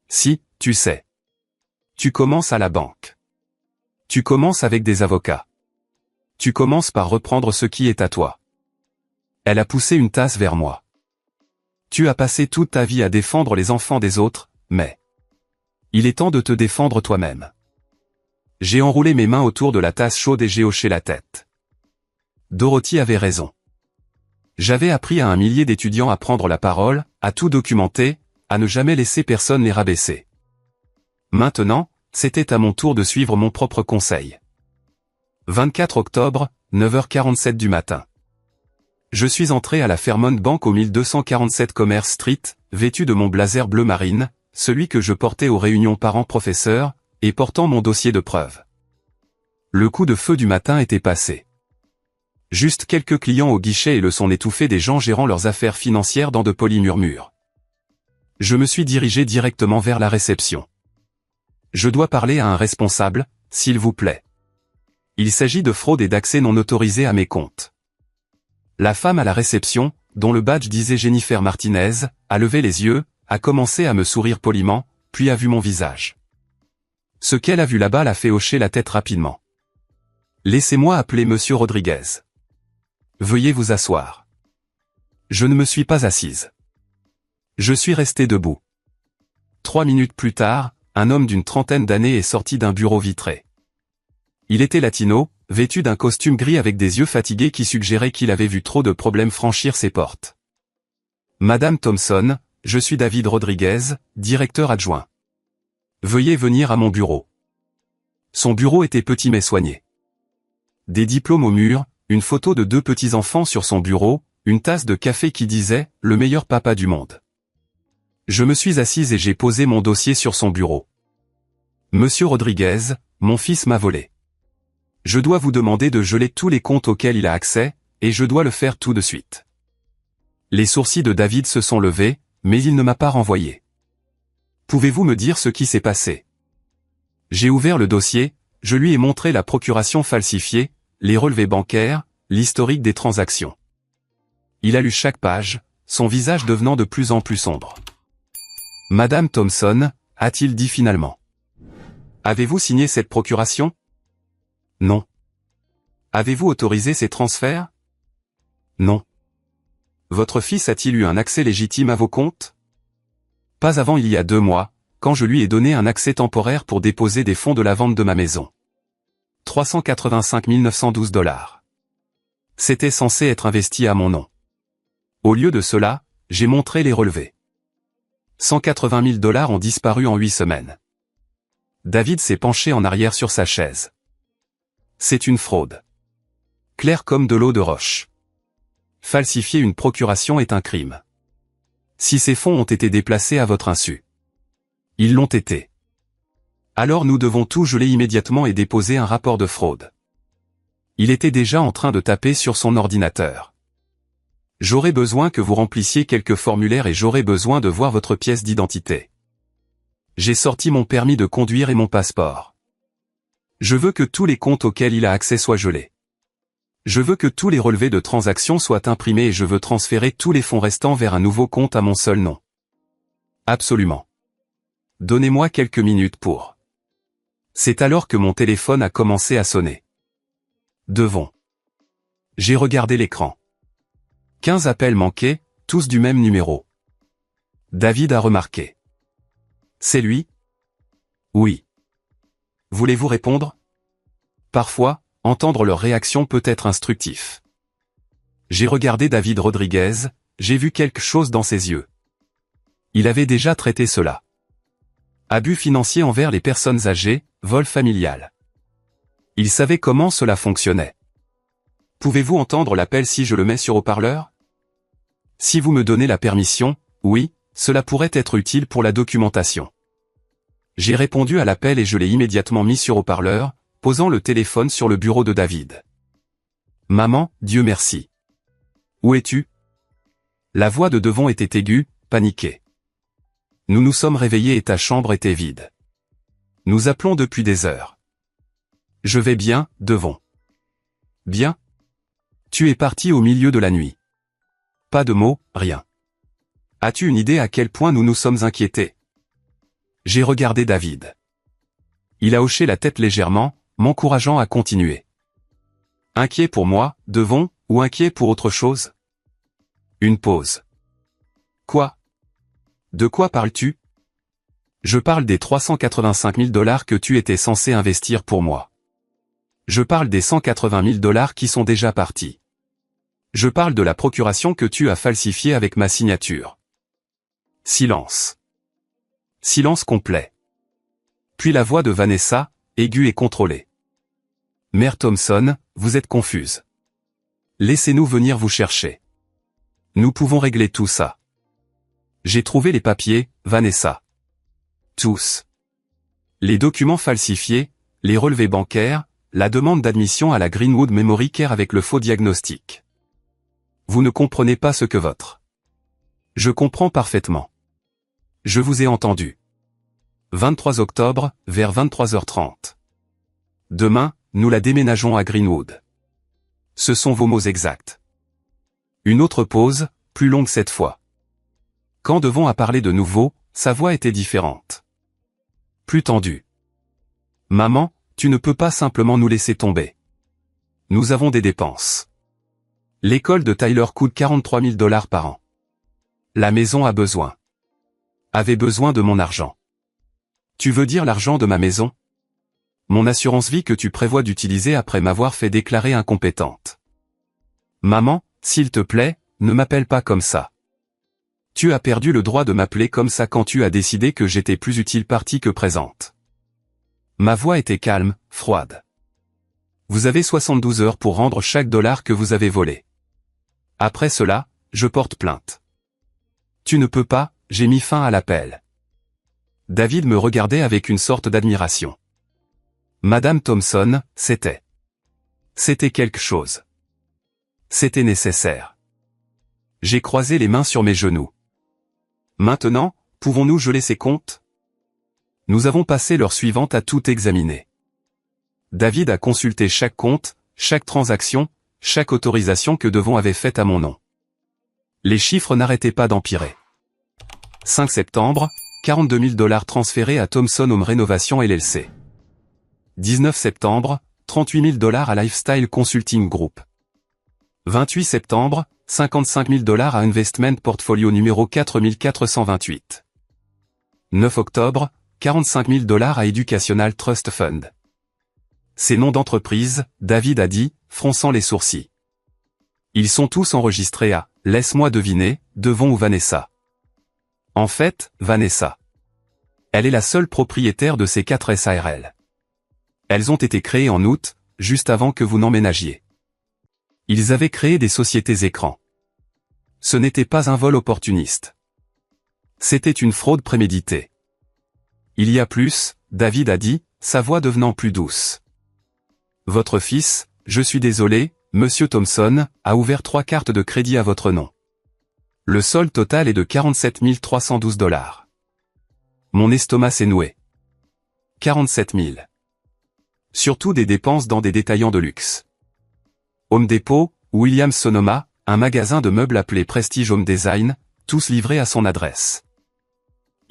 Si, tu sais. Tu commences à la banque. Tu commences avec des avocats. Tu commences par reprendre ce qui est à toi. Elle a poussé une tasse vers moi. Tu as passé toute ta vie à défendre les enfants des autres, mais il est temps de te défendre toi-même. J'ai enroulé mes mains autour de la tasse chaude et j'ai hoché la tête. Dorothy avait raison. J'avais appris à un millier d'étudiants à prendre la parole, à tout documenter, à ne jamais laisser personne les rabaisser. Maintenant, c'était à mon tour de suivre mon propre conseil. 24 octobre, 9h47 du matin. Je suis entré à la Fairmont Bank au 1247 Commerce Street, vêtu de mon blazer bleu marine, celui que je portais aux réunions parents-professeurs, et portant mon dossier de preuve. Le coup de feu du matin était passé. Juste quelques clients au guichet et le son étouffé des gens gérant leurs affaires financières dans de polis murmures. Je me suis dirigé directement vers la réception. Je dois parler à un responsable, s'il vous plaît. Il s'agit de fraude et d'accès non autorisé à mes comptes. La femme à la réception, dont le badge disait Jennifer Martinez, a levé les yeux, a commencé à me sourire poliment, puis a vu mon visage. Ce qu'elle a vu là-bas l'a fait hocher la tête rapidement. Laissez-moi appeler Monsieur Rodriguez. Veuillez vous asseoir. Je ne me suis pas assise. Je suis resté debout. 3 minutes plus tard, un homme d'une trentaine d'années est sorti d'un bureau vitré. Il était latino, vêtu d'un costume gris avec des yeux fatigués qui suggéraient qu'il avait vu trop de problèmes franchir ses portes. Madame Thompson, je suis David Rodriguez, directeur adjoint. Veuillez venir à mon bureau. Son bureau était petit mais soigné. Des diplômes au mur, une photo de 2 petits-enfants sur son bureau, une tasse de café qui disait « Le meilleur papa du monde ». Je me suis assise et j'ai posé mon dossier sur son bureau. Monsieur Rodriguez, mon fils m'a volé. Je dois vous demander de geler tous les comptes auxquels il a accès, et je dois le faire tout de suite. Les sourcils de David se sont levés, mais il ne m'a pas renvoyé. Pouvez-vous me dire ce qui s'est passé? J'ai ouvert le dossier, je lui ai montré la procuration falsifiée, les relevés bancaires, l'historique des transactions. Il a lu chaque page, son visage devenant de plus en plus sombre. Madame Thompson, a-t-il dit finalement. Avez-vous signé cette procuration? Non. Avez-vous autorisé ces transferts? Non. Votre fils a-t-il eu un accès légitime à vos comptes? Pas avant il y a 2 mois, quand je lui ai donné un accès temporaire pour déposer des fonds de la vente de ma maison. 385 912 $. C'était censé être investi à mon nom. Au lieu de cela, j'ai montré les relevés. 180 000 $ ont disparu en 8 semaines. David s'est penché en arrière sur sa chaise. C'est une fraude. Claire comme de l'eau de roche. Falsifier une procuration est un crime. Si ces fonds ont été déplacés à votre insu. Ils l'ont été. Alors nous devons tout geler immédiatement et déposer un rapport de fraude. Il était déjà en train de taper sur son ordinateur. J'aurai besoin que vous remplissiez quelques formulaires et j'aurai besoin de voir votre pièce d'identité. J'ai sorti mon permis de conduire et mon passeport. Je veux que tous les comptes auxquels il a accès soient gelés. Je veux que tous les relevés de transactions soient imprimés et je veux transférer tous les fonds restants vers un nouveau compte à mon seul nom. Absolument. Donnez-moi quelques minutes pour. C'est alors que mon téléphone a commencé à sonner. Devons. J'ai regardé l'écran. 15 appels manqués, tous du même numéro. David a remarqué. C'est lui? Oui. Voulez-vous répondre? Parfois, entendre leur réaction peut être instructif. J'ai regardé David Rodriguez, j'ai vu quelque chose dans ses yeux. Il avait déjà traité cela. Abus financier envers les personnes âgées, vol familial. Il savait comment cela fonctionnait. Pouvez-vous entendre l'appel si je le mets sur haut-parleur? Si vous me donnez la permission, oui, cela pourrait être utile pour la documentation. J'ai répondu à l'appel et je l'ai immédiatement mis sur haut-parleur, posant le téléphone sur le bureau de David. Maman, Dieu merci. Où es-tu? La voix de Devon était aiguë, paniquée. Nous nous sommes réveillés et ta chambre était vide. Nous appelons depuis des heures. Je vais bien, Devon. Bien? Tu es parti au milieu de la nuit. Pas de mots, rien. As-tu une idée à quel point nous nous sommes inquiétés? J'ai regardé David. Il a hoché la tête légèrement, m'encourageant à continuer. Inquiet pour moi, Devon, ou inquiet pour autre chose? Une pause. Quoi? De quoi parles-tu? Je parle des 385 000 $ que tu étais censé investir pour moi. Je parle des 180 000 $ qui sont déjà partis. Je parle de la procuration que tu as falsifiée avec ma signature. Silence. Silence complet. Puis la voix de Vanessa, aiguë et contrôlée. Mère Thompson, vous êtes confuse. Laissez-nous venir vous chercher. Nous pouvons régler tout ça. J'ai trouvé les papiers, Vanessa. Tous. Les documents falsifiés, les relevés bancaires, la demande d'admission à la Greenwood Memory Care avec le faux diagnostic. Vous ne comprenez pas ce que votre. Je comprends parfaitement. Je vous ai entendu. 23 octobre, vers 23h30. Demain, nous la déménageons à Greenwood. Ce sont vos mots exacts. Une autre pause, plus longue cette fois. Quand Devon a parlé de nouveau, sa voix était différente. Plus tendue. Maman, tu ne peux pas simplement nous laisser tomber. Nous avons des dépenses. L'école de Tyler coûte 43 000 $ par an. La maison a besoin. Avait besoin de mon argent. Tu veux dire l'argent de ma maison? Mon assurance vie que tu prévois d'utiliser après m'avoir fait déclarer incompétente. Maman, s'il te plaît, ne m'appelle pas comme ça. Tu as perdu le droit de m'appeler comme ça quand tu as décidé que j'étais plus utile partie que présente. Ma voix était calme, froide. Vous avez 72 heures pour rendre chaque dollar que vous avez volé. Après cela, je porte plainte. Tu ne peux pas, j'ai mis fin à l'appel. David me regardait avec une sorte d'admiration. Madame Thompson, c'était quelque chose. C'était nécessaire. J'ai croisé les mains sur mes genoux. Maintenant, pouvons-nous geler ces comptes? Nous avons passé l'heure suivante à tout examiner. David a consulté chaque compte, chaque transaction, chaque autorisation que Devon avait faite à mon nom. Les chiffres n'arrêtaient pas d'empirer. 5 septembre, 42 000 $ transférés à Thomson Home Renovation LLC. 19 septembre, 38 000 $ à Lifestyle Consulting Group. 28 septembre, 55 000 $ à Investment Portfolio numéro 4428. 9 octobre, 45 000 $ à Educational Trust Fund. Ces noms d'entreprise, David a dit, fronçant les sourcils. Ils sont tous enregistrés à, laisse-moi deviner, Devon ou Vanessa. En fait, Vanessa. Elle est la seule propriétaire de ces 4 SARL. Elles ont été créées en août, juste avant que vous n'emménagiez. Ils avaient créé des sociétés écrans. Ce n'était pas un vol opportuniste. C'était une fraude préméditée. Il y a plus, David a dit, sa voix devenant plus douce. Votre fils, je suis désolé, Monsieur Thomson, a ouvert 3 cartes de crédit à votre nom. Le solde total est de 47 312 $. Mon estomac s'est noué. 47 000. Surtout des dépenses dans des détaillants de luxe. Home Depot, Williams-Sonoma, un magasin de meubles appelé Prestige Home Design, tous livrés à son adresse.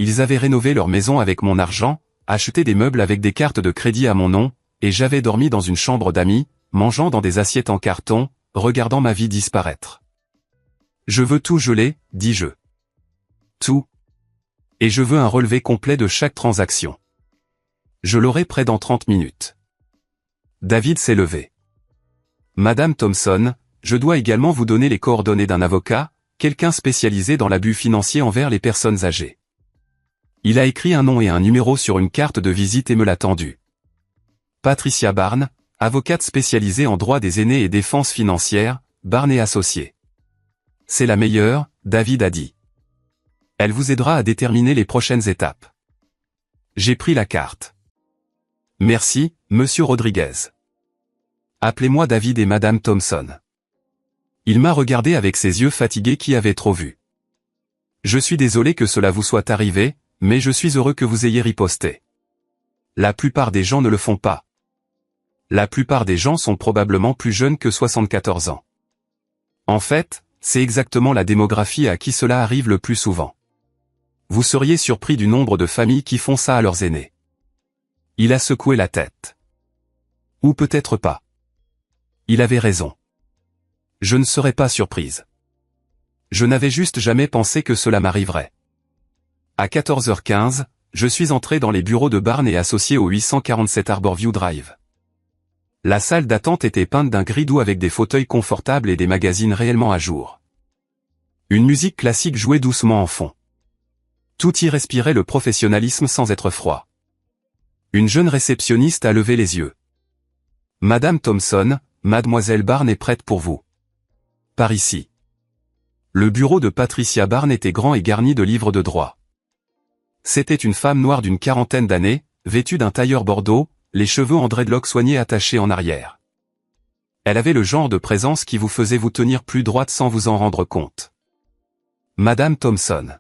Ils avaient rénové leur maison avec mon argent, acheté des meubles avec des cartes de crédit à mon nom, et j'avais dormi dans une chambre d'amis, mangeant dans des assiettes en carton, regardant ma vie disparaître. Je veux tout geler, dis-je. Tout. Et je veux un relevé complet de chaque transaction. Je l'aurai près dans 30 minutes. David s'est levé. Madame Thomson, je dois également vous donner les coordonnées d'un avocat, quelqu'un spécialisé dans l'abus financier envers les personnes âgées. Il a écrit un nom et un numéro sur une carte de visite et me l'a tendu. Patricia Barnes, avocate spécialisée en droit des aînés et défense financière, Barnes et Associés. C'est la meilleure, David a dit. Elle vous aidera à déterminer les prochaines étapes. J'ai pris la carte. Merci, Monsieur Rodriguez. Appelez-moi David et Madame Thomson. Il m'a regardé avec ses yeux fatigués qui avaient trop vu. Je suis désolé que cela vous soit arrivé, mais je suis heureux que vous ayez riposté. La plupart des gens ne le font pas. La plupart des gens sont probablement plus jeunes que 74 ans. En fait, c'est exactement la démographie à qui cela arrive le plus souvent. Vous seriez surpris du nombre de familles qui font ça à leurs aînés. Il a secoué la tête. Ou peut-être pas. Il avait raison. Je ne serais pas surprise. Je n'avais juste jamais pensé que cela m'arriverait. À 14h15, je suis entré dans les bureaux de Barnes et Associés au 847 Harborview Drive. La salle d'attente était peinte d'un gris doux avec des fauteuils confortables et des magazines réellement à jour. Une musique classique jouait doucement en fond. Tout y respirait le professionnalisme sans être froid. Une jeune réceptionniste a levé les yeux. Madame Thomson, Mademoiselle Barnes est prête pour vous. Par ici. Le bureau de Patricia Barnes était grand et garni de livres de droit. C'était une femme noire d'une 40aine d'années, vêtue d'un tailleur bordeaux, les cheveux en dreadlocks soignés attachés en arrière. Elle avait le genre de présence qui vous faisait vous tenir plus droite sans vous en rendre compte. Madame Thomson.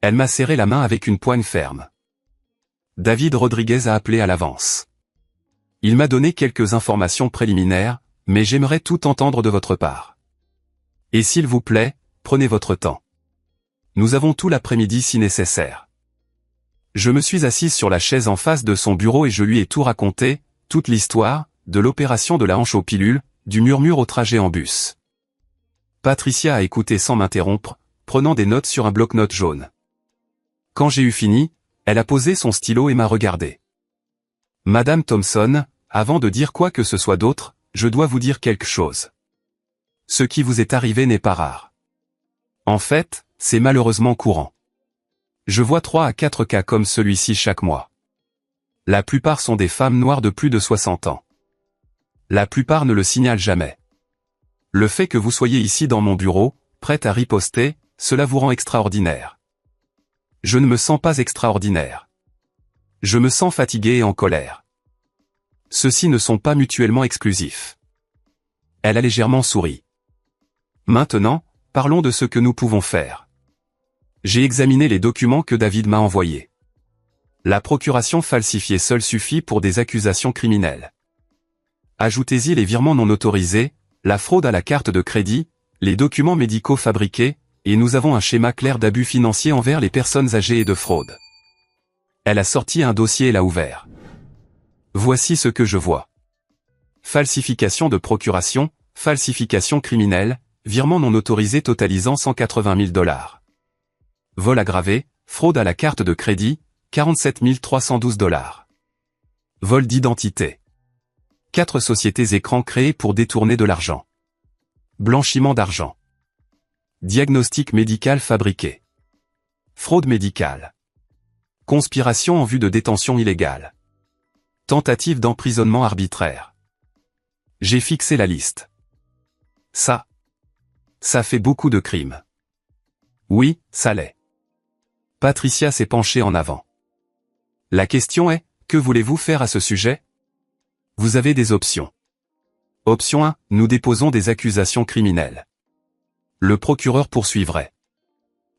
Elle m'a serré la main avec une poigne ferme. David Rodriguez a appelé à l'avance. Il m'a donné quelques informations préliminaires, mais j'aimerais tout entendre de votre part. Et s'il vous plaît, prenez votre temps. Nous avons tout l'après-midi si nécessaire. Je me suis assise sur la chaise en face de son bureau et je lui ai tout raconté, toute l'histoire, de l'opération de la hanche aux pilules, du murmure au trajet en bus. Patricia a écouté sans m'interrompre, prenant des notes sur un bloc-notes jaune. Quand j'ai eu fini, elle a posé son stylo et m'a regardé. Madame Thomson, avant de dire quoi que ce soit d'autre, je dois vous dire quelque chose. Ce qui vous est arrivé n'est pas rare. En fait, c'est malheureusement courant. Je vois 3 à 4 cas comme celui-ci chaque mois. La plupart sont des femmes noires de plus de 60 ans. La plupart ne le signalent jamais. Le fait que vous soyez ici dans mon bureau, prête à riposter, cela vous rend extraordinaire. Je ne me sens pas extraordinaire. Je me sens fatigué et en colère. Ceux-ci ne sont pas mutuellement exclusifs. Elle a légèrement souri. Maintenant, parlons de ce que nous pouvons faire. J'ai examiné les documents que David m'a envoyés. La procuration falsifiée seule suffit pour des accusations criminelles. Ajoutez-y les virements non autorisés, la fraude à la carte de crédit, les documents médicaux fabriqués, et nous avons un schéma clair d'abus financiers envers les personnes âgées et de fraude. Elle a sorti un dossier et l'a ouvert. Voici ce que je vois. Falsification de procuration, falsification criminelle, virement non autorisé totalisant 180 000 $. Vol aggravé, fraude à la carte de crédit, 47 312 $. Vol d'identité. 4 sociétés écrans créées pour détourner de l'argent. Blanchiment d'argent. Diagnostic médical fabriqué. Fraude médicale. Conspiration en vue de détention illégale. Tentative d'emprisonnement arbitraire. J'ai fixé la liste. Ça fait beaucoup de crimes. Oui, ça l'est. Patricia s'est penchée en avant. La question est, que voulez-vous faire à ce sujet? Vous avez des options. Option 1, nous déposons des accusations criminelles. Le procureur poursuivrait.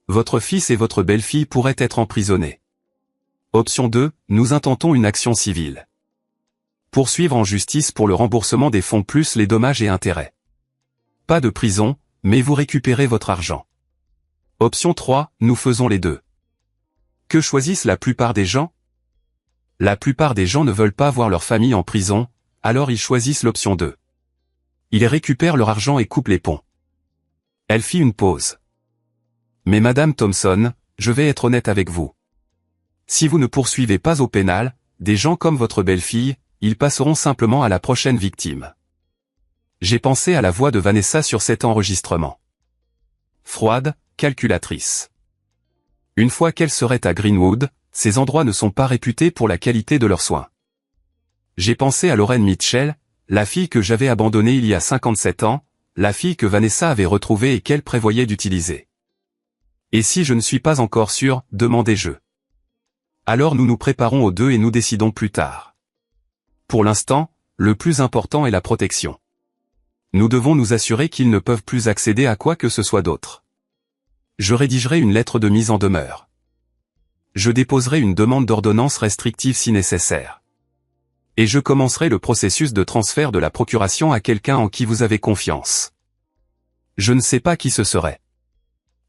Votre fils et votre belle-fille pourraient être emprisonnés. Option 2, nous intentons une action civile. Poursuivre en justice pour le remboursement des fonds plus les dommages et intérêts. Pas de prison, mais vous récupérez votre argent. Option 3, nous faisons les deux. Que choisissent la plupart des gens? La plupart des gens ne veulent pas voir leur famille en prison, alors ils choisissent l'option 2. Ils récupèrent leur argent et coupent les ponts. Elle fit une pause. Mais Madame Thompson, je vais être honnête avec vous. Si vous ne poursuivez pas au pénal, des gens comme votre belle-fille, ils passeront simplement à la prochaine victime. J'ai pensé à la voix de Vanessa sur cet enregistrement. Froide, calculatrice. Une fois qu'elle serait à Greenwood, ces endroits ne sont pas réputés pour la qualité de leurs soins. J'ai pensé à Lauren Mitchell, la fille que j'avais abandonnée il y a 57 ans, la fille que Vanessa avait retrouvée et qu'elle prévoyait d'utiliser. Et si je ne suis pas encore sûr, demandai-je. Alors nous nous préparons aux deux et nous décidons plus tard. Pour l'instant, le plus important est la protection. Nous devons nous assurer qu'ils ne peuvent plus accéder à quoi que ce soit d'autre. Je rédigerai une lettre de mise en demeure. Je déposerai une demande d'ordonnance restrictive si nécessaire. Et je commencerai le processus de transfert de la procuration à quelqu'un en qui vous avez confiance. Je ne sais pas qui ce serait.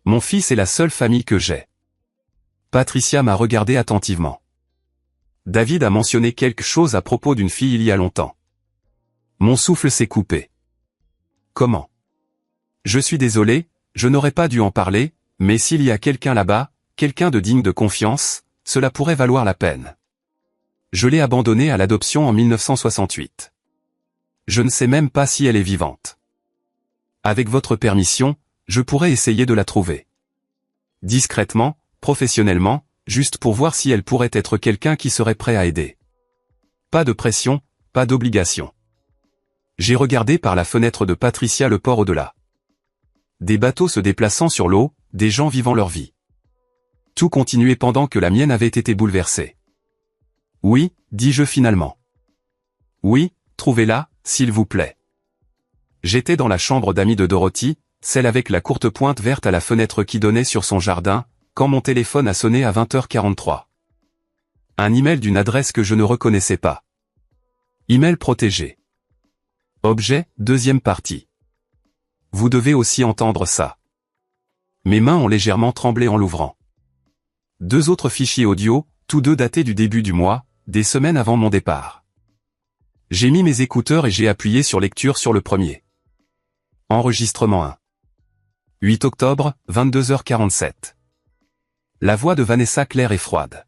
Mon fils est la seule famille que j'ai. Patricia m'a regardé attentivement. David a mentionné quelque chose à propos d'une fille il y a longtemps. Mon souffle s'est coupé. Comment? Je suis désolé, je n'aurais pas dû en parler, mais s'il y a quelqu'un là-bas, quelqu'un de digne de confiance, cela pourrait valoir la peine. Je l'ai abandonnée à l'adoption en 1968. Je ne sais même pas si elle est vivante. Avec votre permission, je pourrais essayer de la trouver. Discrètement, professionnellement, juste pour voir si elle pourrait être quelqu'un qui serait prêt à aider. Pas de pression, pas d'obligation. J'ai regardé par la fenêtre de Patricia le port au-delà. Des bateaux se déplaçant sur l'eau, des gens vivant leur vie. Tout continuait pendant que la mienne avait été bouleversée. Oui, dis-je finalement. Oui, trouvez-la, s'il vous plaît. J'étais dans la chambre d'amis de Dorothy, celle avec la courte pointe verte à la fenêtre qui donnait sur son jardin, quand mon téléphone a sonné à 20h43. Un email d'une adresse que je ne reconnaissais pas. Email protégé. Objet, deuxième partie. Vous devez aussi entendre ça. Mes mains ont légèrement tremblé en l'ouvrant. 2 autres fichiers audio, tous deux datés du début du mois, des semaines avant mon départ. J'ai mis mes écouteurs et j'ai appuyé sur lecture sur le premier. Enregistrement 1. 8 octobre, 22h47. La voix de Vanessa claire et froide.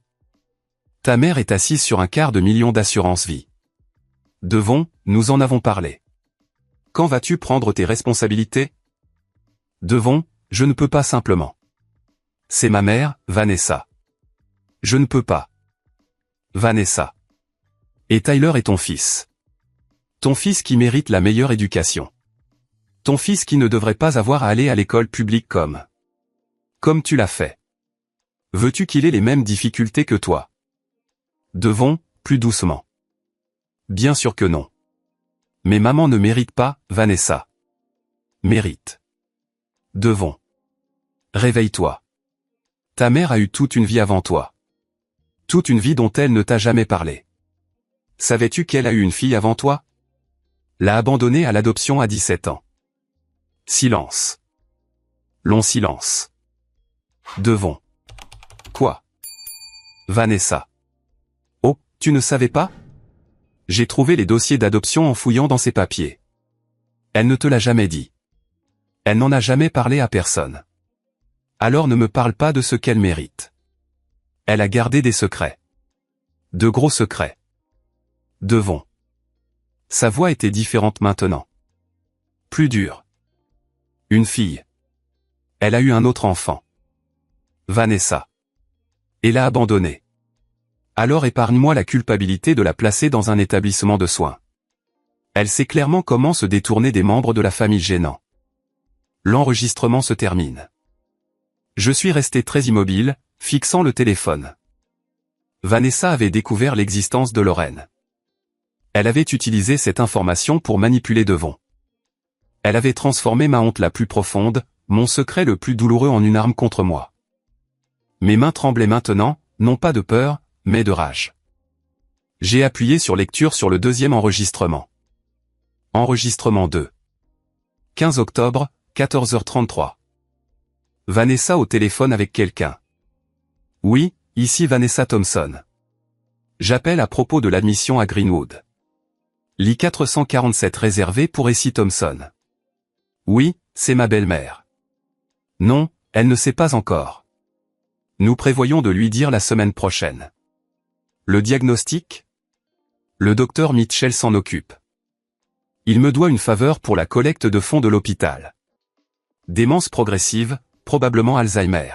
Ta mère est assise sur un quart de million d'assurance vie. Devons, nous en avons parlé. Quand vas-tu prendre tes responsabilités? Devons, je ne peux pas simplement. C'est ma mère, Vanessa. Je ne peux pas. Vanessa. Et Tyler est ton fils. Ton fils qui mérite la meilleure éducation. Ton fils qui ne devrait pas avoir à aller à l'école publique comme tu l'as fait. Veux-tu qu'il ait les mêmes difficultés que toi? Devons, plus doucement. Bien sûr que non. Mais maman ne mérite pas, Vanessa. Mérite. Devons. Réveille-toi. Ta mère a eu toute une vie avant toi. Toute une vie dont elle ne t'a jamais parlé. Savais-tu qu'elle a eu une fille avant toi? L'a abandonnée à l'adoption à 17 ans. Silence. Long silence. Devons. Quoi? Vanessa. Oh, tu ne savais pas? J'ai trouvé les dossiers d'adoption en fouillant dans ses papiers. Elle ne te l'a jamais dit. Elle n'en a jamais parlé à personne. Alors ne me parle pas de ce qu'elle mérite. Elle a gardé des secrets. De gros secrets. Devons. Sa voix était différente maintenant. Plus dure. Une fille. Elle a eu un autre enfant. Vanessa. Et l'a abandonnée. Alors épargne-moi la culpabilité de la placer dans un établissement de soins. Elle sait clairement comment se détourner des membres de la famille gênants. L'enregistrement se termine. Je suis resté très immobile, fixant le téléphone. Vanessa avait découvert l'existence de Lorraine. Elle avait utilisé cette information pour manipuler Devon. Elle avait transformé ma honte la plus profonde, mon secret le plus douloureux en une arme contre moi. Mes mains tremblaient maintenant, non pas de peur, mais de rage. J'ai appuyé sur lecture sur le deuxième enregistrement. Enregistrement 2. 15 octobre, 14h33. Vanessa au téléphone avec quelqu'un. Oui, ici Vanessa Thompson. J'appelle à propos de l'admission à Greenwood. Lit 447 réservé pour Essie Thompson. Oui, c'est ma belle-mère. Non, elle ne sait pas encore. Nous prévoyons de lui dire la semaine prochaine. Le diagnostic? Le docteur Mitchell s'en occupe. Il me doit une faveur pour la collecte de fonds de l'hôpital. Démence progressive, probablement Alzheimer.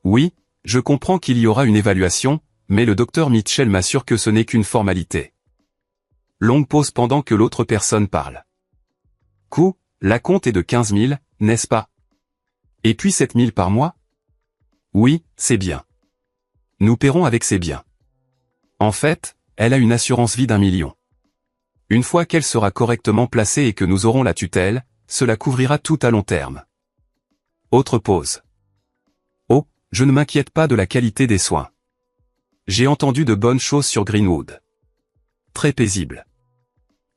Oui, je comprends qu'il y aura une évaluation, mais le docteur Mitchell m'assure que ce n'est qu'une formalité. Longue pause pendant que l'autre personne parle. Coût, la compte est de 15 000, n'est-ce pas? Et puis 7 000 par mois? Oui, c'est bien. Nous paierons avec ses biens. En fait, elle a une assurance vie d'1 million. Une fois qu'elle sera correctement placée et que nous aurons la tutelle, cela couvrira tout à long terme. Autre pause. Oh, je ne m'inquiète pas de la qualité des soins. J'ai entendu de bonnes choses sur Greenwood. Très paisible.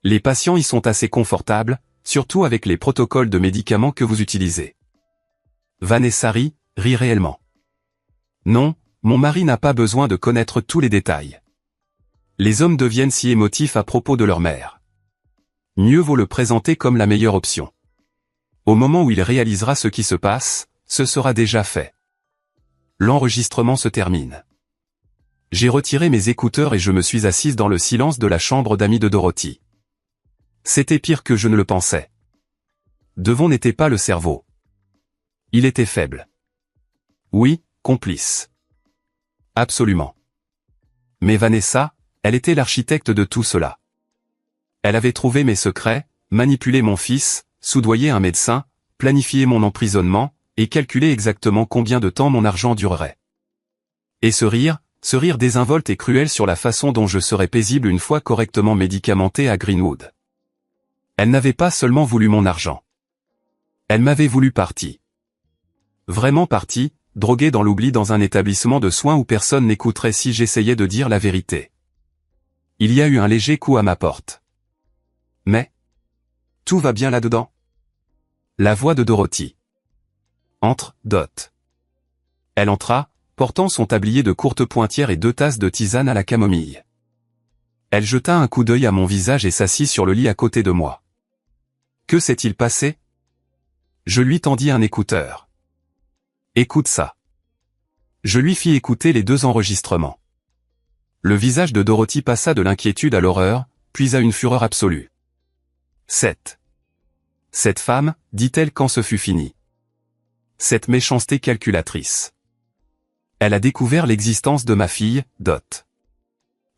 Les patients y sont assez confortables, surtout avec les protocoles de médicaments que vous utilisez. Vanessa rit réellement. Non, mon mari n'a pas besoin de connaître tous les détails. Les hommes deviennent si émotifs à propos de leur mère. Mieux vaut le présenter comme la meilleure option. Au moment où il réalisera ce qui se passe, ce sera déjà fait. L'enregistrement se termine. J'ai retiré mes écouteurs et je me suis assise dans le silence de la chambre d'amis de Dorothy. C'était pire que je ne le pensais. Devon n'était pas le cerveau. Il était faible. Oui, complice. Absolument. Mais Vanessa, elle était l'architecte de tout cela. Elle avait trouvé mes secrets, manipulé mon fils, soudoyé un médecin, planifié mon emprisonnement, et calculé exactement combien de temps mon argent durerait. Et ce rire désinvolte et cruel sur la façon dont je serais paisible une fois correctement médicamenté à Greenwood. Elle n'avait pas seulement voulu mon argent. Elle m'avait voulu parti. Vraiment parti, drogué dans l'oubli dans un établissement de soins où personne n'écouterait si j'essayais de dire la vérité. Il y a eu un léger coup à ma porte. Mais tout va bien là-dedans? La voix de Dorothy. Entre, Dot. Elle entra, portant son tablier de courte pointière et 2 tasses de tisane à la camomille. Elle jeta un coup d'œil à mon visage et s'assit sur le lit à côté de moi. Que s'est-il passé? Je lui tendis un écouteur. Écoute ça. Je lui fis écouter les 2 enregistrements. Le visage de Dorothy passa de l'inquiétude à l'horreur, puis à une fureur absolue. Cette femme, dit-elle quand ce fut fini. Cette méchanceté calculatrice. Elle a découvert l'existence de ma fille, Dot.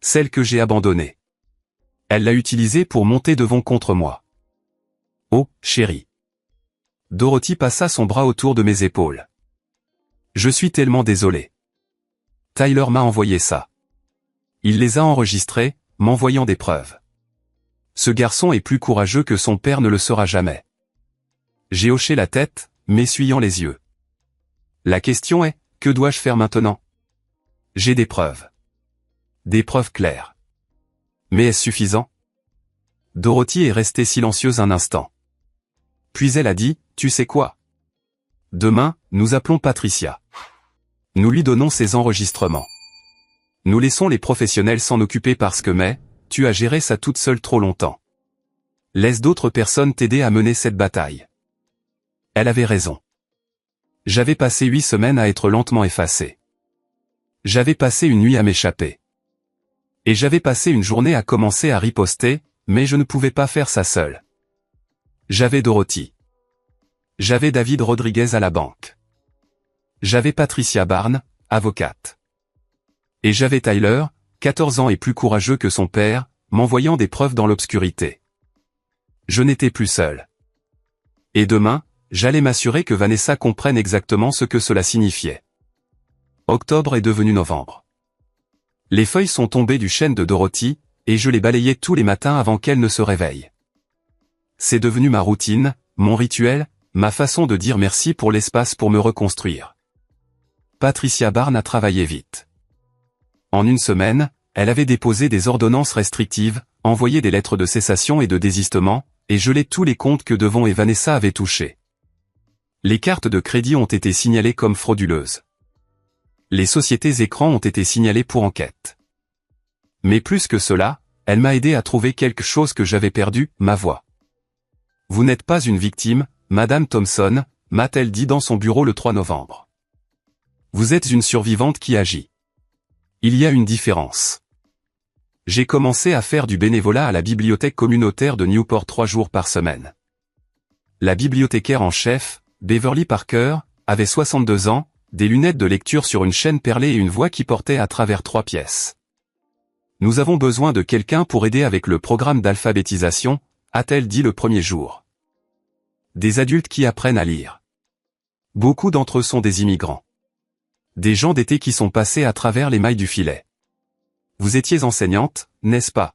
Celle que j'ai abandonnée. Elle l'a utilisée pour monter devant contre moi. Oh, chérie. Dorothy passa son bras autour de mes épaules. Je suis tellement désolé. Tyler m'a envoyé ça. Il les a enregistrés, m'envoyant des preuves. Ce garçon est plus courageux que son père ne le sera jamais. J'ai hoché la tête, m'essuyant les yeux. La question est, que dois-je faire maintenant? J'ai des preuves. Des preuves claires. Mais est-ce suffisant? Dorothy est restée silencieuse un instant. Puis elle a dit, tu sais quoi? Demain, nous appelons Patricia. Nous lui donnons ses enregistrements. Nous laissons les professionnels s'en occuper parce que tu as géré ça toute seule trop longtemps. Laisse d'autres personnes t'aider à mener cette bataille. Elle avait raison. J'avais passé 8 semaines à être lentement effacé. J'avais passé une nuit à m'échapper. Et j'avais passé une journée à commencer à riposter, mais je ne pouvais pas faire ça seul. J'avais Dorothy. J'avais David Rodriguez à la banque. J'avais Patricia Barnes, avocate. Et j'avais Tyler, 14 ans et plus courageux que son père, m'envoyant des preuves dans l'obscurité. Je n'étais plus seul. Et demain, j'allais m'assurer que Vanessa comprenne exactement ce que cela signifiait. Octobre est devenu novembre. Les feuilles sont tombées du chêne de Dorothy, et je les balayais tous les matins avant qu'elle ne se réveille. C'est devenu ma routine, mon rituel, ma façon de dire merci pour l'espace pour me reconstruire. Patricia Barnes a travaillé vite. En une semaine, elle avait déposé des ordonnances restrictives, envoyé des lettres de cessation et de désistement, et gelé tous les comptes que Devon et Vanessa avaient touchés. Les cartes de crédit ont été signalées comme frauduleuses. Les sociétés écrans ont été signalées pour enquête. Mais plus que cela, elle m'a aidé à trouver quelque chose que j'avais perdu, ma voix. Vous n'êtes pas une victime, Madame Thompson, m'a-t-elle dit dans son bureau le 3 novembre. Vous êtes une survivante qui agit. Il y a une différence. J'ai commencé à faire du bénévolat à la bibliothèque communautaire de Newport 3 jours par semaine. La bibliothécaire en chef, Beverly Parker, avait 62 ans, des lunettes de lecture sur une chaîne perlée et une voix qui portait à travers 3 pièces. Nous avons besoin de quelqu'un pour aider avec le programme d'alphabétisation, a-t-elle dit le premier jour. Des adultes qui apprennent à lire. Beaucoup d'entre eux sont des immigrants. Des gens d'été qui sont passés à travers les mailles du filet. Vous étiez enseignante, n'est-ce pas?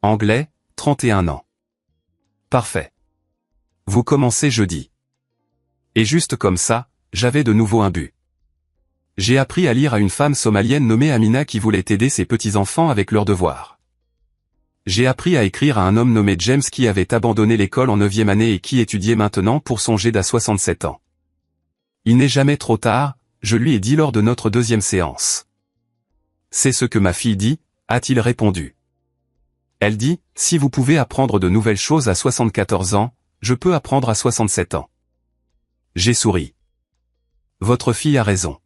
Anglais, 31 ans. Parfait. Vous commencez jeudi. Et juste comme ça, j'avais de nouveau un but. J'ai appris à lire à une femme somalienne nommée Amina qui voulait aider ses petits-enfants avec leurs devoirs. J'ai appris à écrire à un homme nommé James qui avait abandonné l'école en 9e année et qui étudiait maintenant pour songer d'à 67 ans. Il n'est jamais trop tard, je lui ai dit lors de notre 2e séance. C'est ce que ma fille dit, a-t-il répondu. Elle dit, si vous pouvez apprendre de nouvelles choses à 74 ans, je peux apprendre à 67 ans. J'ai souri. Votre fille a raison.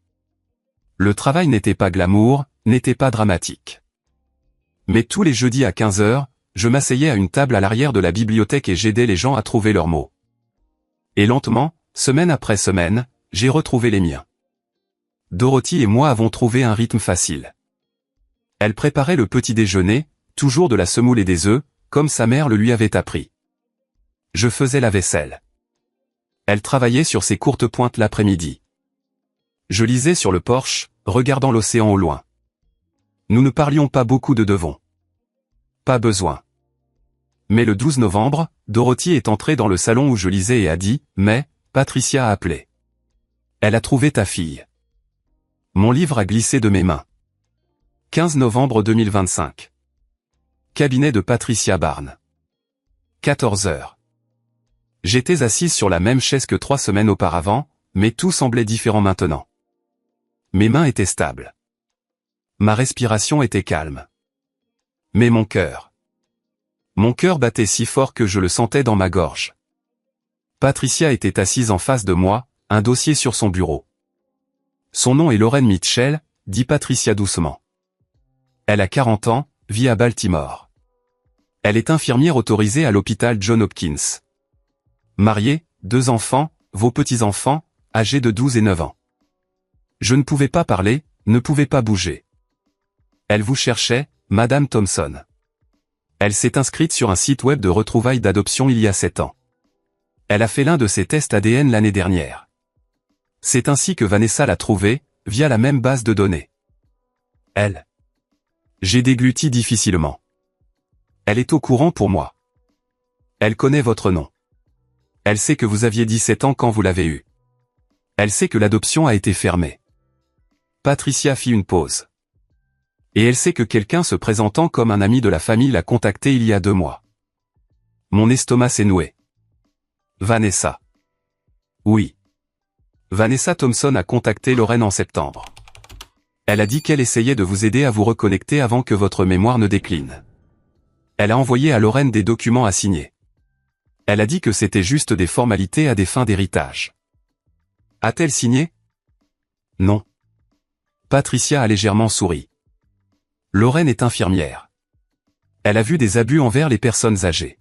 Le travail n'était pas glamour, n'était pas dramatique. Mais tous les jeudis à 15 heures, je m'asseyais à une table à l'arrière de la bibliothèque et j'aidais les gens à trouver leurs mots. Et lentement, semaine après semaine, j'ai retrouvé les miens. Dorothy et moi avons trouvé un rythme facile. Elle préparait le petit déjeuner, toujours de la semoule et des œufs, comme sa mère le lui avait appris. Je faisais la vaisselle. Elle travaillait sur ses courtes pointes l'après-midi. Je lisais sur le porche, regardant l'océan au loin. Nous ne parlions pas beaucoup de Devon. Pas besoin. Mais le 12 novembre, Dorothy est entrée dans le salon où je lisais et a dit, mais, Patricia a appelé. Elle a trouvé ta fille. Mon livre a glissé de mes mains. 15 novembre 2025. Cabinet de Patricia Barnes. 14 heures. J'étais assise sur la même chaise que 3 semaines auparavant, mais tout semblait différent maintenant. Mes mains étaient stables. Ma respiration était calme. Mais mon cœur battait si fort que je le sentais dans ma gorge. Patricia était assise en face de moi, un dossier sur son bureau. Son nom est Lauren Mitchell, dit Patricia doucement. Elle a 40 ans, vit à Baltimore. Elle est infirmière autorisée à l'hôpital John Hopkins. Mariée, 2 enfants, vos petits-enfants, âgés de 12 et 9 ans. Je ne pouvais pas parler, ne pouvais pas bouger. Elle vous cherchait, Madame Thompson. Elle s'est inscrite sur un site web de retrouvailles d'adoption il y a 7 ans. Elle a fait l'un de ses tests ADN l'année dernière. C'est ainsi que Vanessa l'a trouvée, via la même base de données. Elle. J'ai dégluti difficilement. Elle est au courant pour moi. Elle connaît votre nom. Elle sait que vous aviez 17 ans quand vous l'avez eu. Elle sait que l'adoption a été fermée. Patricia fit une pause. Et elle sait que quelqu'un se présentant comme un ami de la famille l'a contacté il y a 2 mois. Mon estomac s'est noué. Vanessa. Oui. Vanessa Thompson a contacté Lorraine en septembre. Elle a dit qu'elle essayait de vous aider à vous reconnecter avant que votre mémoire ne décline. Elle a envoyé à Lorraine des documents à signer. Elle a dit que c'était juste des formalités à des fins d'héritage. A-t-elle signé? Non. Patricia a légèrement souri. Lorraine est infirmière. Elle a vu des abus envers les personnes âgées.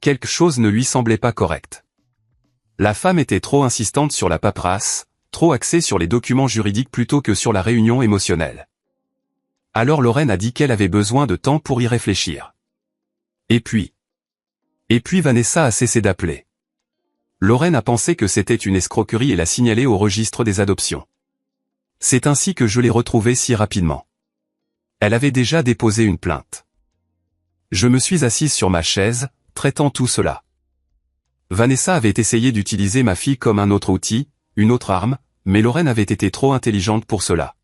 Quelque chose ne lui semblait pas correct. La femme était trop insistante sur la paperasse, trop axée sur les documents juridiques plutôt que sur la réunion émotionnelle. Alors Lorraine a dit qu'elle avait besoin de temps pour y réfléchir. Et puis Vanessa a cessé d'appeler. Lorraine a pensé que c'était une escroquerie et l'a signalée au registre des adoptions. C'est ainsi que je l'ai retrouvée si rapidement. Elle avait déjà déposé une plainte. Je me suis assise sur ma chaise, traitant tout cela. Vanessa avait essayé d'utiliser ma fille comme un autre outil, une autre arme, mais Lorraine avait été trop intelligente pour cela.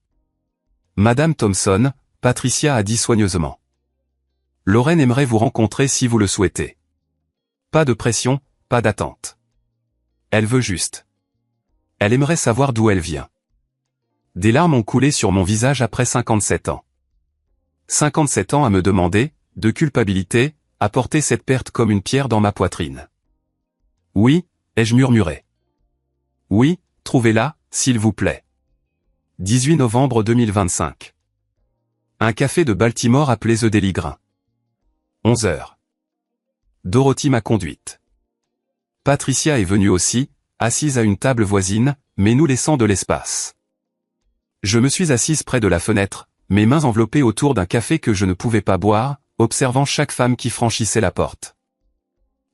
Madame Thompson, Patricia a dit soigneusement. Lorraine aimerait vous rencontrer si vous le souhaitez. Pas de pression, pas d'attente. Elle veut juste. Elle aimerait savoir d'où elle vient. Des larmes ont coulé sur mon visage après 57 ans. 57 ans à me demander, de culpabilité, à porter cette perte comme une pierre dans ma poitrine. Oui, ai-je murmuré. Oui, trouvez-la, s'il vous plaît. 18 novembre 2025. Un café de Baltimore appelé The Daily Grain. 11 heures. Dorothy m'a conduite. Patricia est venue aussi, assise à une table voisine, mais nous laissant de l'espace. Je me suis assise près de la fenêtre, mes mains enveloppées autour d'un café que je ne pouvais pas boire, observant chaque femme qui franchissait la porte.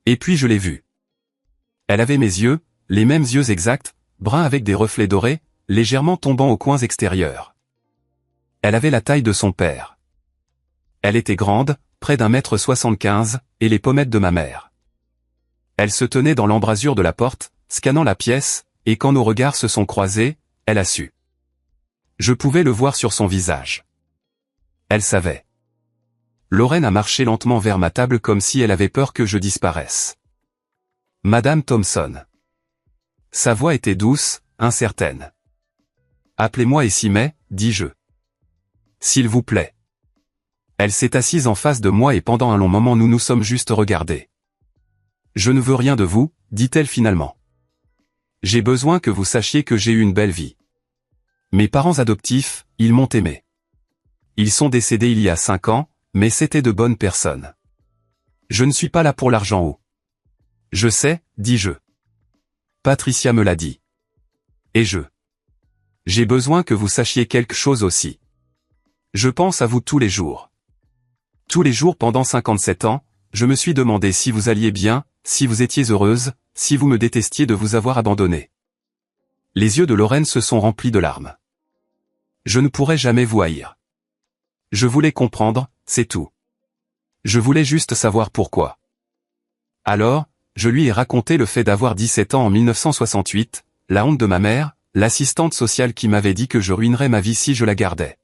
Et puis je l'ai vue. Elle avait mes yeux, les mêmes yeux exacts, bruns avec des reflets dorés, légèrement tombant aux coins extérieurs. Elle avait la taille de son père. Elle était grande, près d'1,75 m, et les pommettes de ma mère. Elle se tenait dans l'embrasure de la porte, scannant la pièce, et quand nos regards se sont croisés, elle a su. Je pouvais le voir sur son visage. Elle savait. Lorraine a marché lentement vers ma table comme si elle avait peur que je disparaisse. Madame Thompson. Sa voix était douce, incertaine. Appelez-moi Essimé, dis-je. S'il vous plaît. Elle s'est assise en face de moi et pendant un long moment nous nous sommes juste regardés. Je ne veux rien de vous, dit-elle finalement. J'ai besoin que vous sachiez que j'ai eu une belle vie. Mes parents adoptifs, ils m'ont aimé. Ils sont décédés il y a 5 ans, mais c'était de bonnes personnes. Je ne suis pas là pour l'argent. Je sais, dis-je. Patricia me l'a dit. Et j'ai besoin que vous sachiez quelque chose aussi. Je pense à vous tous les jours. Tous les jours pendant 57 ans, je me suis demandé si vous alliez bien, si vous étiez heureuse, si vous me détestiez de vous avoir abandonné. Les yeux de Lorraine se sont remplis de larmes. Je ne pourrai jamais vous haïr. Je voulais comprendre, c'est tout. Je voulais juste savoir pourquoi. Alors, je lui ai raconté le fait d'avoir 17 ans en 1968, la honte de ma mère, l'assistante sociale qui m'avait dit que je ruinerais ma vie si je la gardais.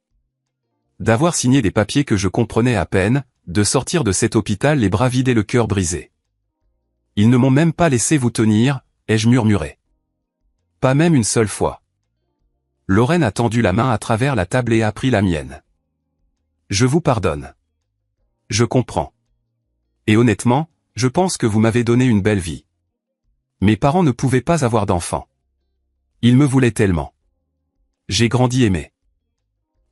D'avoir signé des papiers que je comprenais à peine, de sortir de cet hôpital les bras vides et le cœur brisé. Ils ne m'ont même pas laissé vous tenir, ai-je murmuré. Pas même une seule fois. Lorraine a tendu la main à travers la table et a pris la mienne. Je vous pardonne. Je comprends. Et honnêtement, je pense que vous m'avez donné une belle vie. Mes parents ne pouvaient pas avoir d'enfants. Ils me voulaient tellement. J'ai grandi aimé.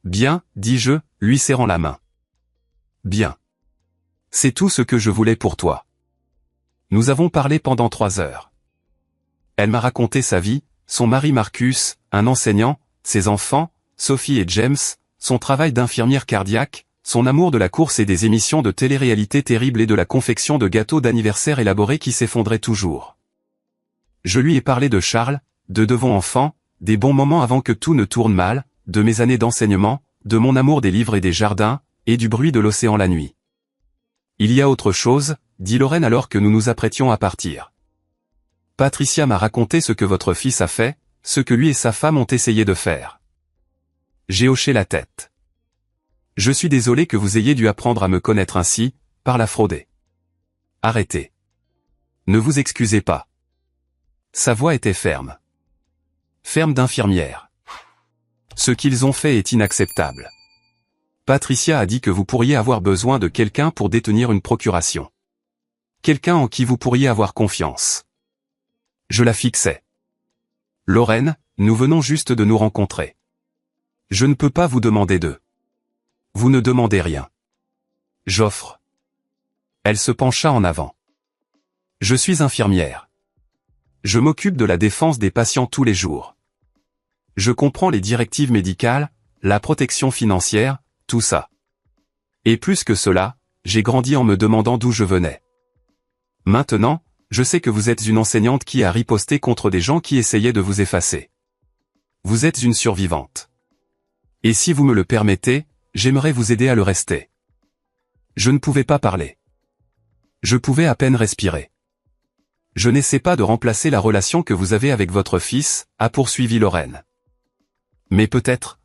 Bien, dis-je, lui serrant la main. Bien. C'est tout ce que je voulais pour toi. Nous avons parlé pendant 3 heures. Elle m'a raconté sa vie, son mari Marcus, un enseignant, ses enfants, Sophie et James, son travail d'infirmière cardiaque, son amour de la course et des émissions de télé-réalité terribles et de la confection de gâteaux d'anniversaire élaborés qui s'effondraient toujours. Je lui ai parlé de Charles, de Devon enfant, des bons moments avant que tout ne tourne mal, de mes années d'enseignement, de mon amour des livres et des jardins, et du bruit de l'océan la nuit. Il y a autre chose, dit Lorraine alors que nous nous apprêtions à partir. Patricia m'a raconté ce que votre fils a fait, ce que lui et sa femme ont essayé de faire. J'ai hoché la tête. Je suis désolé que vous ayez dû apprendre à me connaître ainsi, par la frauder. Arrêtez. Ne vous excusez pas. Sa voix était ferme. Ferme d'infirmière. Ce qu'ils ont fait est inacceptable. Patricia a dit que vous pourriez avoir besoin de quelqu'un pour détenir une procuration. Quelqu'un en qui vous pourriez avoir confiance. Je la fixais. Lorraine, nous venons juste de nous rencontrer. Je ne peux pas vous demander de. Vous ne demandez rien. J'offre. Elle se pencha en avant. Je suis infirmière. Je m'occupe de la défense des patients tous les jours. Je comprends les directives médicales, la protection financière, tout ça. Et plus que cela, j'ai grandi en me demandant d'où je venais. Maintenant, je sais que vous êtes une enseignante qui a riposté contre des gens qui essayaient de vous effacer. Vous êtes une survivante. Et si vous me le permettez, j'aimerais vous aider à le rester. Je ne pouvais pas parler. Je pouvais à peine respirer. Je n'essaie pas de remplacer la relation que vous avez avec votre fils, a poursuivi Lorraine. Mais peut-être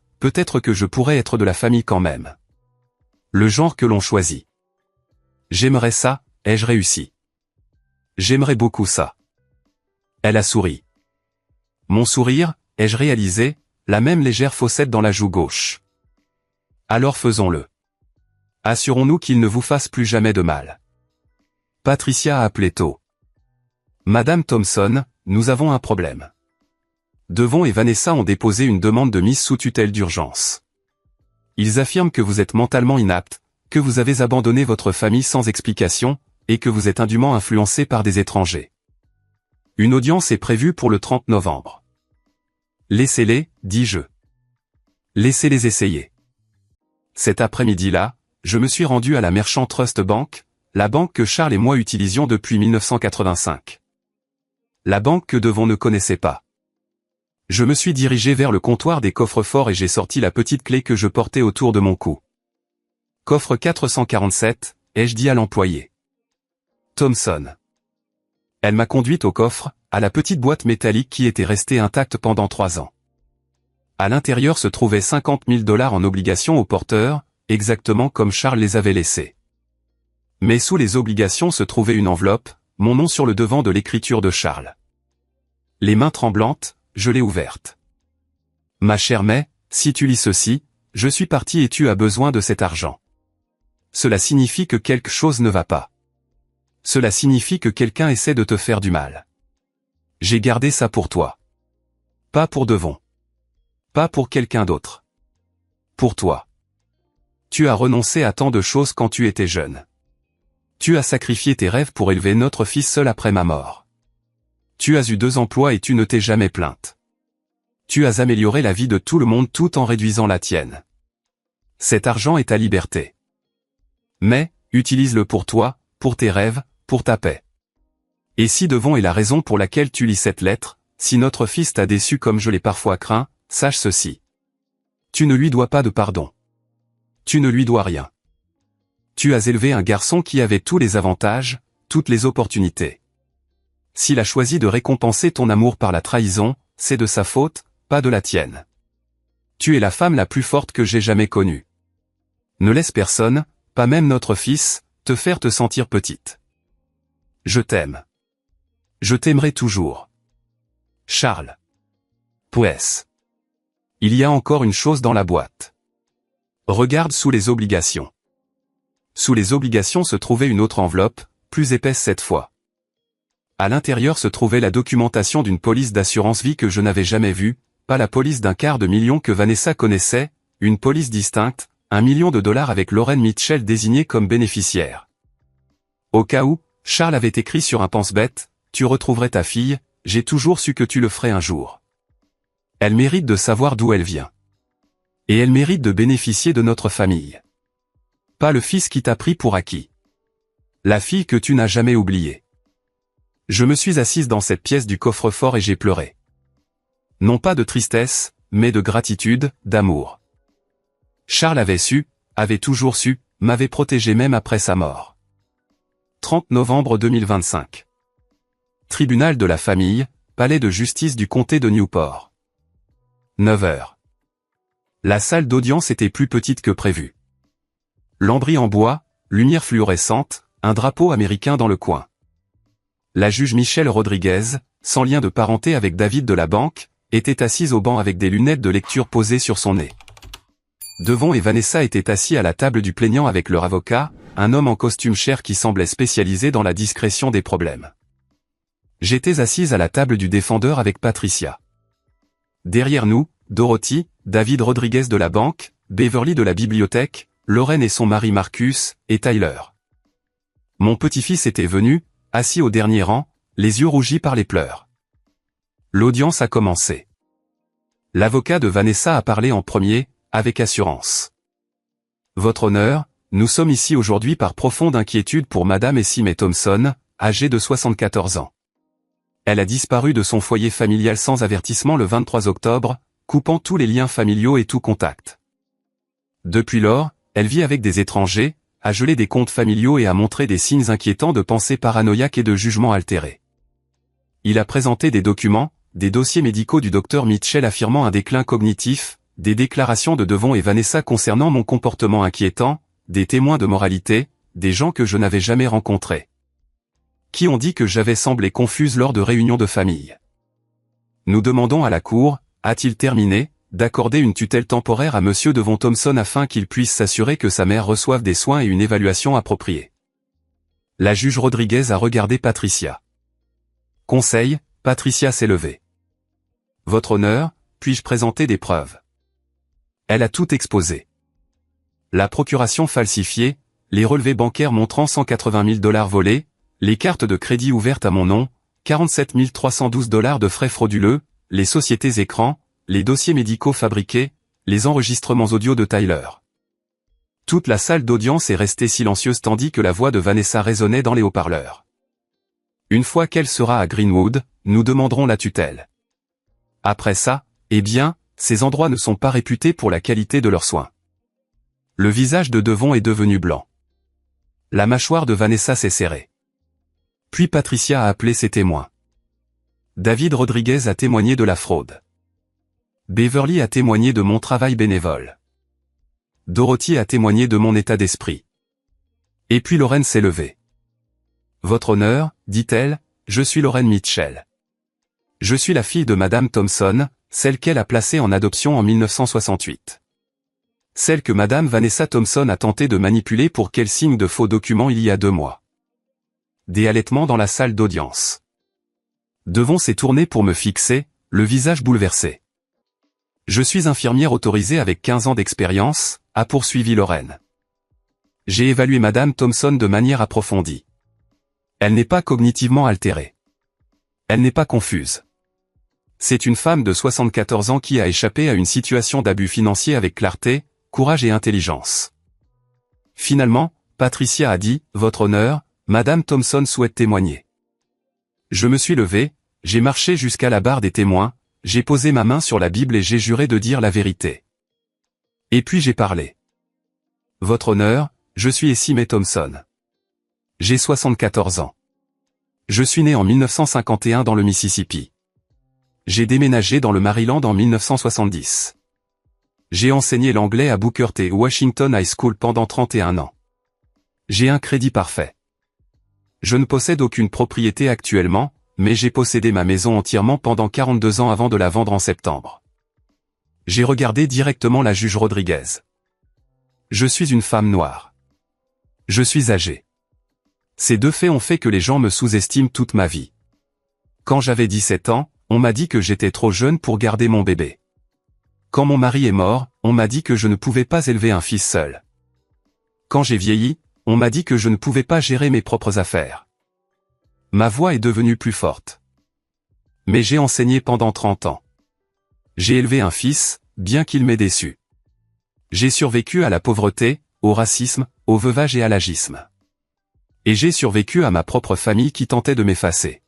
que je pourrais être de la famille quand même. Le genre que l'on choisit. J'aimerais ça, ai-je réussi. J'aimerais beaucoup ça. Elle a souri. Mon sourire, ai-je réalisé, la même légère fossette dans la joue gauche. Alors faisons-le. Assurons-nous qu'il ne vous fasse plus jamais de mal. Patricia a appelé tôt. Madame Thompson, nous avons un problème. Devon et Vanessa ont déposé une demande de mise sous tutelle d'urgence. Ils affirment que vous êtes mentalement inapte, que vous avez abandonné votre famille sans explication, et que vous êtes indûment influencé par des étrangers. Une audience est prévue pour le 30 novembre. Laissez-les, dis-je. Laissez-les essayer. Cet après-midi-là, je me suis rendu à la Merchant Trust Bank, la banque que Charles et moi utilisions depuis 1985. La banque que Devon ne connaissait pas. Je me suis dirigé vers le comptoir des coffres-forts et j'ai sorti la petite clé que je portais autour de mon cou. Coffre 447, ai-je dit à l'employé. Thompson. Elle m'a conduite au coffre, à la petite boîte métallique qui était restée intacte pendant 3 ans. À l'intérieur se trouvaient 50 000 $ en obligations au porteur, exactement comme Charles les avait laissés. Mais sous les obligations se trouvait une enveloppe, mon nom sur le devant de l'écriture de Charles. Les mains tremblantes, je l'ai ouverte. Ma chère May, si tu lis ceci, je suis parti et tu as besoin de cet argent. Cela signifie que quelque chose ne va pas. Cela signifie que quelqu'un essaie de te faire du mal. J'ai gardé ça pour toi. Pas pour Devon. Pas pour quelqu'un d'autre. Pour toi. Tu as renoncé à tant de choses quand tu étais jeune. Tu as sacrifié tes rêves pour élever notre fils seul après ma mort. Tu as eu 2 emplois et tu ne t'es jamais plainte. Tu as amélioré la vie de tout le monde tout en réduisant la tienne. Cet argent est ta liberté. Mais, utilise-le pour toi, pour tes rêves, pour ta paix. Et si Devon est la raison pour laquelle tu lis cette lettre, si notre fils t'a déçu comme je l'ai parfois craint, sache ceci. Tu ne lui dois pas de pardon. Tu ne lui dois rien. Tu as élevé un garçon qui avait tous les avantages, toutes les opportunités. S'il a choisi de récompenser ton amour par la trahison, c'est de sa faute, pas de la tienne. Tu es la femme la plus forte que j'ai jamais connue. Ne laisse personne, pas même notre fils, te faire te sentir petite. Je t'aime. Je t'aimerai toujours. Charles. P.S. Il y a encore une chose dans la boîte. Regarde sous les obligations. Sous les obligations se trouvait une autre enveloppe, plus épaisse cette fois. À l'intérieur se trouvait la documentation d'une police d'assurance vie que je n'avais jamais vue, pas la police d'250 000 que Vanessa connaissait, une police distincte, $1 million avec Lorraine Mitchell désignée comme bénéficiaire. Au cas où, Charles avait écrit sur un pense-bête, tu retrouverais ta fille, j'ai toujours su que tu le ferais un jour. Elle mérite de savoir d'où elle vient. Et elle mérite de bénéficier de notre famille. Pas le fils qui t'a pris pour acquis. La fille que tu n'as jamais oubliée. Je me suis assise dans cette pièce du coffre-fort et j'ai pleuré. Non pas de tristesse, mais de gratitude, d'amour. Charles avait toujours su, m'avait protégé même après sa mort. 30 novembre 2025. Tribunal de la famille, palais de justice du comté de Newport. 9 heures. La salle d'audience était plus petite que prévu. Lambris en bois, lumière fluorescente, un drapeau américain dans le coin. La juge Michelle Rodriguez, sans lien de parenté avec David de la banque, était assise au banc avec des lunettes de lecture posées sur son nez. Devon et Vanessa étaient assis à la table du plaignant avec leur avocat, un homme en costume cher qui semblait spécialisé dans la discrétion des problèmes. J'étais assise à la table du défendeur avec Patricia. Derrière nous, Dorothy, David Rodriguez de la banque, Beverly de la bibliothèque, Lorraine et son mari Marcus, et Tyler. Mon petit-fils était venu, assis au dernier rang, les yeux rougis par les pleurs. L'audience a commencé. L'avocat de Vanessa a parlé en premier, avec assurance. Votre honneur, nous sommes ici aujourd'hui par profonde inquiétude pour Madame Essie Thompson, âgée de 74 ans. Elle a disparu de son foyer familial sans avertissement le 23 octobre, coupant tous les liens familiaux et tout contact. Depuis lors, elle vit avec des étrangers, a gelé des comptes familiaux et a montré des signes inquiétants de pensée paranoïaque et de jugement altéré. Il a présenté des documents, des dossiers médicaux du docteur Mitchell affirmant un déclin cognitif, des déclarations de Devon et Vanessa concernant mon comportement inquiétant, des témoins de moralité, des gens que je n'avais jamais rencontrés. Qui ont dit que j'avais semblé confuse lors de réunions de famille. Nous demandons à la Cour, a-t-il terminé, d'accorder une tutelle temporaire à Monsieur Devon Thompson afin qu'il puisse s'assurer que sa mère reçoive des soins et une évaluation appropriée. La juge Rodriguez a regardé Patricia. Conseil, Patricia s'est levée. Votre honneur, puis-je présenter des preuves? Elle a tout exposé. La procuration falsifiée, les relevés bancaires montrant 180 000 $ volés, les cartes de crédit ouvertes à mon nom, 47 312 $ de frais frauduleux, les sociétés écrans, les dossiers médicaux fabriqués, les enregistrements audio de Tyler. Toute la salle d'audience est restée silencieuse tandis que la voix de Vanessa résonnait dans les haut-parleurs. Une fois qu'elle sera à Greenwood, nous demanderons la tutelle. Après ça, eh bien, ces endroits ne sont pas réputés pour la qualité de leurs soins. Le visage de Devon est devenu blanc. La mâchoire de Vanessa s'est serrée. Puis Patricia a appelé ses témoins. David Rodriguez a témoigné de la fraude. Beverly a témoigné de mon travail bénévole. Dorothy a témoigné de mon état d'esprit. Et puis Lorraine s'est levée. Votre honneur, dit-elle, je suis Lorraine Mitchell. Je suis la fille de Madame Thompson, celle qu'elle a placée en adoption en 1968. Celle que Madame Vanessa Thompson a tenté de manipuler pour qu'elle signe de faux documents il y a 2 mois. Des halètements dans la salle d'audience. Devon s'est tourné pour me fixer, le visage bouleversé. Je suis infirmière autorisée avec 15 ans d'expérience, a poursuivi Lorraine. J'ai évalué Madame Thompson de manière approfondie. Elle n'est pas cognitivement altérée. Elle n'est pas confuse. C'est une femme de 74 ans qui a échappé à une situation d'abus financier avec clarté, courage et intelligence. Finalement, Patricia a dit, votre honneur, Madame Thompson souhaite témoigner. Je me suis levé, j'ai marché jusqu'à la barre des témoins, j'ai posé ma main sur la Bible et j'ai juré de dire la vérité. Et puis j'ai parlé. Votre honneur, je suis Essie Thompson. J'ai 74 ans. Je suis né en 1951 dans le Mississippi. J'ai déménagé dans le Maryland en 1970. J'ai enseigné l'anglais à Booker T. Washington High School pendant 31 ans. J'ai un crédit parfait. Je ne possède aucune propriété actuellement, mais j'ai possédé ma maison entièrement pendant 42 ans avant de la vendre en septembre. J'ai regardé directement la juge Rodriguez. Je suis une femme noire. Je suis âgée. Ces 2 faits ont fait que les gens me sous-estiment toute ma vie. Quand j'avais 17 ans, on m'a dit que j'étais trop jeune pour garder mon bébé. Quand mon mari est mort, on m'a dit que je ne pouvais pas élever un fils seul. Quand j'ai vieilli, on m'a dit que je ne pouvais pas gérer mes propres affaires. Ma voix est devenue plus forte. Mais j'ai enseigné pendant 30 ans. J'ai élevé un fils, bien qu'il m'ait déçu. J'ai survécu à la pauvreté, au racisme, au veuvage et à l'agisme. Et j'ai survécu à ma propre famille qui tentait de m'effacer.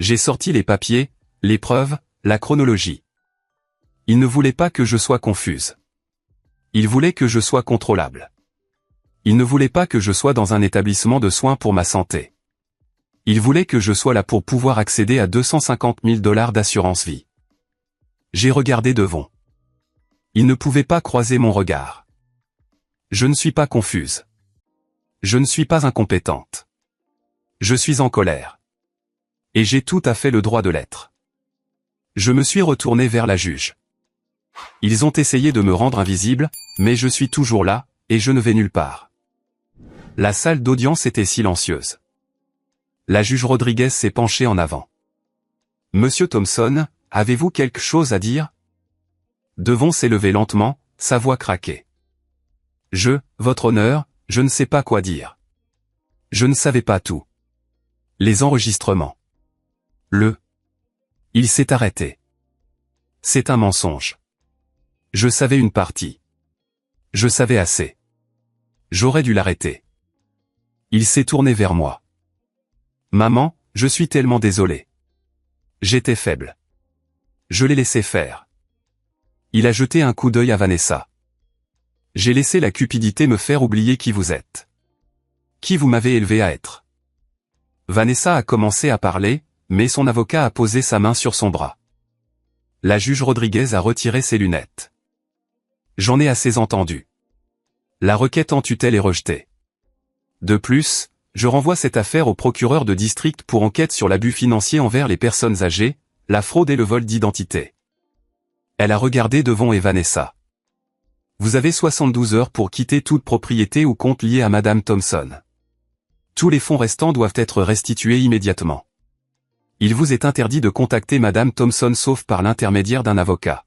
J'ai sorti les papiers, les preuves, la chronologie. Ils ne voulaient pas que je sois confuse. Ils voulaient que je sois contrôlable. Ils ne voulaient pas que je sois dans un établissement de soins pour ma santé. Ils voulaient que je sois là pour pouvoir accéder à 250 000 $ d'assurance vie. J'ai regardé Devon. Il ne pouvait pas croiser mon regard. Je ne suis pas confuse. Je ne suis pas incompétente. Je suis en colère. Et j'ai tout à fait le droit de l'être. Je me suis retourné vers la juge. Ils ont essayé de me rendre invisible, mais je suis toujours là, et je ne vais nulle part. La salle d'audience était silencieuse. La juge Rodriguez s'est penchée en avant. Monsieur Thompson, avez-vous quelque chose à dire? Devon s'est levé lentement, sa voix craquait. Votre honneur, je ne sais pas quoi dire. Je ne savais pas tout. Les enregistrements. Il s'est arrêté. C'est un mensonge. Je savais une partie. Je savais assez. J'aurais dû l'arrêter. Il s'est tourné vers moi. Maman, je suis tellement désolé. J'étais faible. Je l'ai laissé faire. Il a jeté un coup d'œil à Vanessa. J'ai laissé la cupidité me faire oublier qui vous êtes. Qui vous m'avez élevé à être. Vanessa a commencé à parler, mais son avocat a posé sa main sur son bras. La juge Rodriguez a retiré ses lunettes. J'en ai assez entendu. La requête en tutelle est rejetée. De plus, je renvoie cette affaire au procureur de district pour enquête sur l'abus financier envers les personnes âgées, la fraude et le vol d'identité. Elle a regardé Devon et Vanessa. Vous avez 72 heures pour quitter toute propriété ou compte lié à Madame Thompson. Tous les fonds restants doivent être restitués immédiatement. Il vous est interdit de contacter Madame Thompson sauf par l'intermédiaire d'un avocat.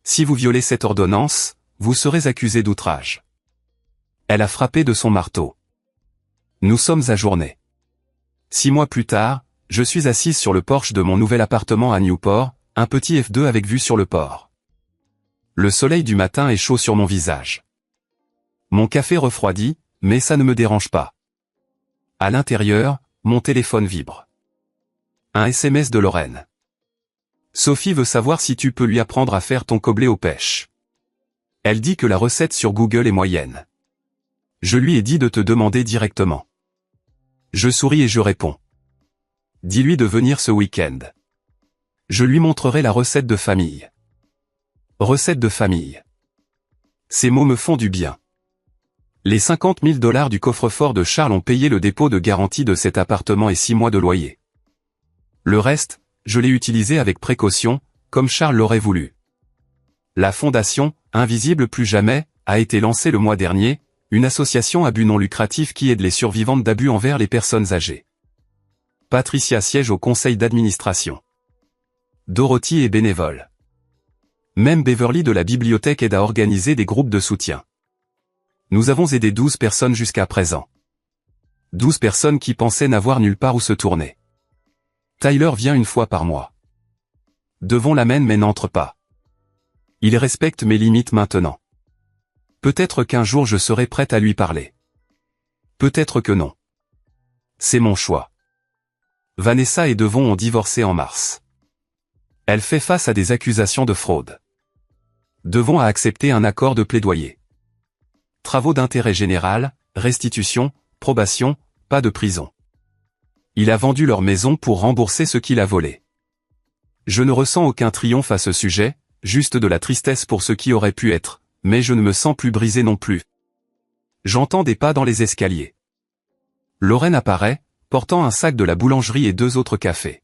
Si vous violez cette ordonnance, vous serez accusé d'outrage. Elle a frappé de son marteau. Nous sommes ajournés. 6 mois plus tard, je suis assise sur le porche de mon nouvel appartement à Newport, un petit F2 avec vue sur le port. Le soleil du matin est chaud sur mon visage. Mon café refroidit, mais ça ne me dérange pas. À l'intérieur, mon téléphone vibre. Un SMS de Lorraine. Sophie veut savoir si tu peux lui apprendre à faire ton gobelet aux pêches. Elle dit que la recette sur Google est moyenne. Je lui ai dit de te demander directement. Je souris et je réponds. Dis-lui de venir ce week-end. Je lui montrerai la recette de famille. Recette de famille. Ces mots me font du bien. Les 50 000 $ du coffre-fort de Charles ont payé le dépôt de garantie de cet appartement et 6 mois de loyer. Le reste, je l'ai utilisé avec précaution, comme Charles l'aurait voulu. La fondation, Invisible Plus Jamais, a été lancée le mois dernier, une association à but non lucratif qui aide les survivantes d'abus envers les personnes âgées. Patricia siège au conseil d'administration. Dorothy est bénévole. Même Beverly de la bibliothèque aide à organiser des groupes de soutien. Nous avons aidé 12 personnes jusqu'à présent. 12 personnes qui pensaient n'avoir nulle part où se tourner. Tyler vient une fois par mois. Devon l'amène mais n'entre pas. Il respecte mes limites maintenant. Peut-être qu'un jour je serai prête à lui parler. Peut-être que non. C'est mon choix. Vanessa et Devon ont divorcé en mars. Elle fait face à des accusations de fraude. Devon a accepté un accord de plaidoyer. Travaux d'intérêt général, restitution, probation, pas de prison. Il a vendu leur maison pour rembourser ce qu'il a volé. Je ne ressens aucun triomphe à ce sujet, juste de la tristesse pour ce qui aurait pu être, mais je ne me sens plus brisé non plus. J'entends des pas dans les escaliers. Lorraine apparaît, portant un sac de la boulangerie et 2 autres cafés.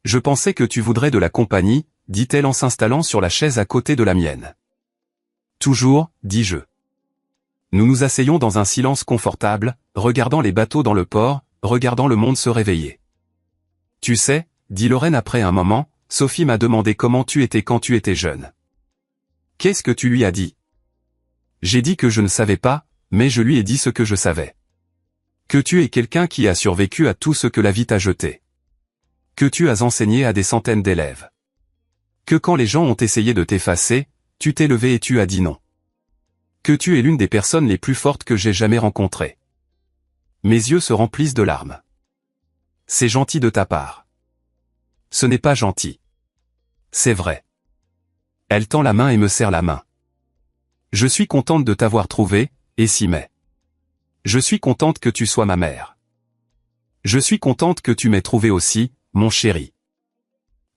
Je pensais que tu voudrais de la compagnie, dit-elle en s'installant sur la chaise à côté de la mienne. Toujours, dis-je. Nous nous asseyons dans un silence confortable, regardant les bateaux dans le port, regardant le monde se réveiller. Tu sais, dit Lorraine après un moment, Sophie m'a demandé comment tu étais quand tu étais jeune. Qu'est-ce que tu lui as dit? J'ai dit que je ne savais pas, mais je lui ai dit ce que je savais. Que tu es quelqu'un qui a survécu à tout ce que la vie t'a jeté. Que tu as enseigné à des centaines d'élèves. Que quand les gens ont essayé de t'effacer, tu t'es levé et tu as dit non. Que tu es l'une des personnes les plus fortes que j'ai jamais rencontrées. Mes yeux se remplissent de larmes. C'est gentil de ta part. Ce n'est pas gentil. C'est vrai. Elle tend la main et me serre la main. Je suis contente de t'avoir trouvé, et si mais. Je suis contente que tu sois ma mère. Je suis contente que tu m'aies trouvé aussi, mon chéri.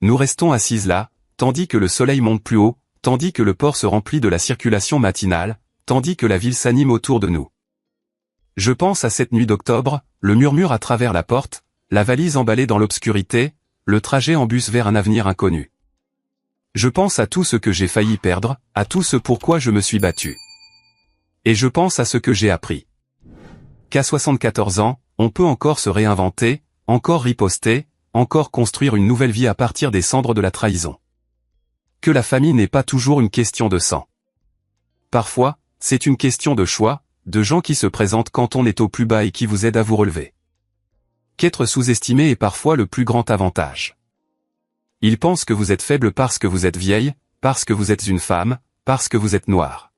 Nous restons assises là, tandis que le soleil monte plus haut, tandis que le port se remplit de la circulation matinale, tandis que la ville s'anime autour de nous. Je pense à cette nuit d'octobre, le murmure à travers la porte, la valise emballée dans l'obscurité, le trajet en bus vers un avenir inconnu. Je pense à tout ce que j'ai failli perdre, à tout ce pourquoi je me suis battu. Et je pense à ce que j'ai appris. Qu'à 74 ans, on peut encore se réinventer, encore riposter, encore construire une nouvelle vie à partir des cendres de la trahison. Que la famille n'est pas toujours une question de sang. Parfois, c'est une question de choix, de gens qui se présentent quand on est au plus bas et qui vous aident à vous relever. Qu'être sous-estimé est parfois le plus grand avantage. Ils pensent que vous êtes faible parce que vous êtes vieille, parce que vous êtes une femme, parce que vous êtes noire.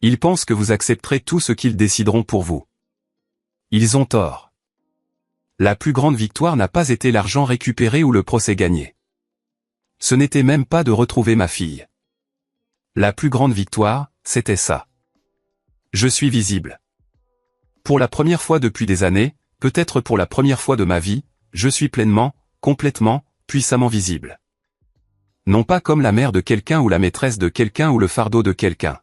Ils pensent que vous accepterez tout ce qu'ils décideront pour vous. Ils ont tort. La plus grande victoire n'a pas été l'argent récupéré ou le procès gagné. Ce n'était même pas de retrouver ma fille. La plus grande victoire, c'était ça. Je suis visible. Pour la première fois depuis des années, peut-être pour la première fois de ma vie, je suis pleinement, complètement, puissamment visible. Non pas comme la mère de quelqu'un ou la maîtresse de quelqu'un ou le fardeau de quelqu'un.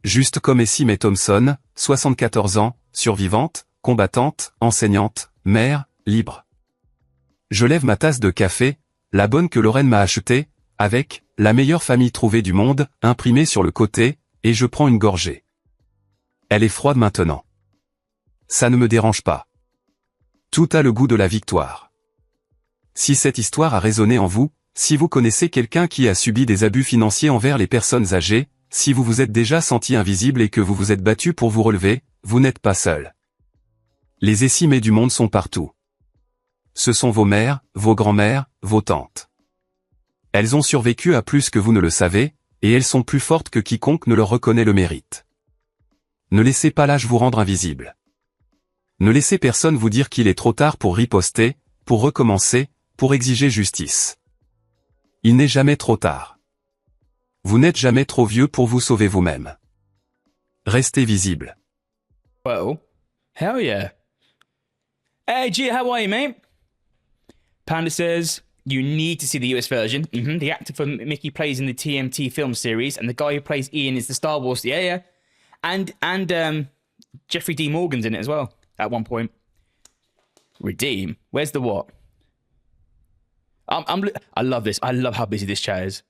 Juste comme Essie Mae Thompson, 74 ans, survivante, combattante, enseignante, mère, libre. Je lève ma tasse de café, la bonne que Lorraine m'a achetée, avec « la meilleure famille trouvée du monde » imprimée sur le côté, et je prends une gorgée. Elle est froide maintenant. Ça ne me dérange pas. Tout a le goût de la victoire. Si cette histoire a résonné en vous, si vous connaissez quelqu'un qui a subi des abus financiers envers les personnes âgées, si vous vous êtes déjà senti invisible et que vous vous êtes battu pour vous relever, vous n'êtes pas seul. Les Essie Mae du monde sont partout. Ce sont vos mères, vos grands-mères, vos tantes. Elles ont survécu à plus que vous ne le savez, et elles sont plus fortes que quiconque ne leur reconnaît le mérite. Ne laissez pas l'âge vous rendre invisible. Ne laissez personne vous dire qu'il est trop tard pour riposter, pour recommencer, pour exiger justice. Il n'est jamais trop tard. Vous n'êtes jamais trop vieux pour vous sauver vous-même. Restez visible.
Well, hell yeah. Hey G, how are you, mate? Panda says, you need to see the US version. The actor for Mickey plays in the TMT film series, and the guy who plays Ian is the Star Wars. Yeah. And Jeffrey D. Morgan's in it as well, at one point. Redeem? Where's the what? I love this. I love how busy this chat is.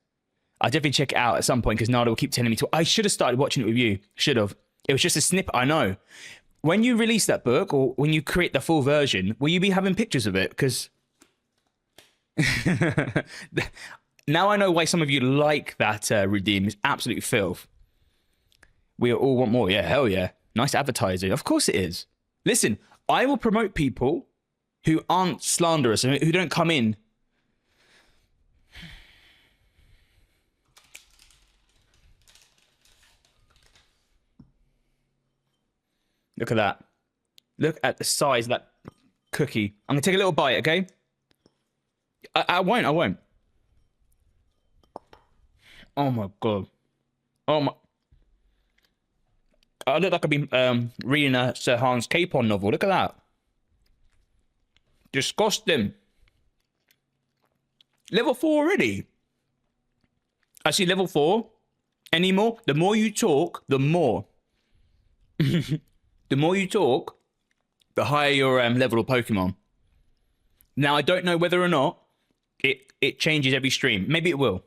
I'll definitely check it out at some point because Nada will keep telling me to. I should have started watching it with you. Should have. It was just a snippet, I know. When you release that book or when you create the full version, will you be having pictures of it? Because now I know why some of you like that Redeem. It's absolute filth. We all want more. Yeah, hell yeah. Nice advertising. Of course it is. Listen, I will promote people who aren't slanderous and who don't come in. Look at that. Look at the size of that cookie. I'm going to take a little bite, okay? I won't. Oh my God. Oh my. I look like I've been reading a Sir Hans Capon novel. Look at that. Disgusting. Level 4 already. I see level 4. Anymore? The more you talk, the more. The more you talk, the higher your level of Pokemon. Now, I don't know whether or not it changes every stream. Maybe it will.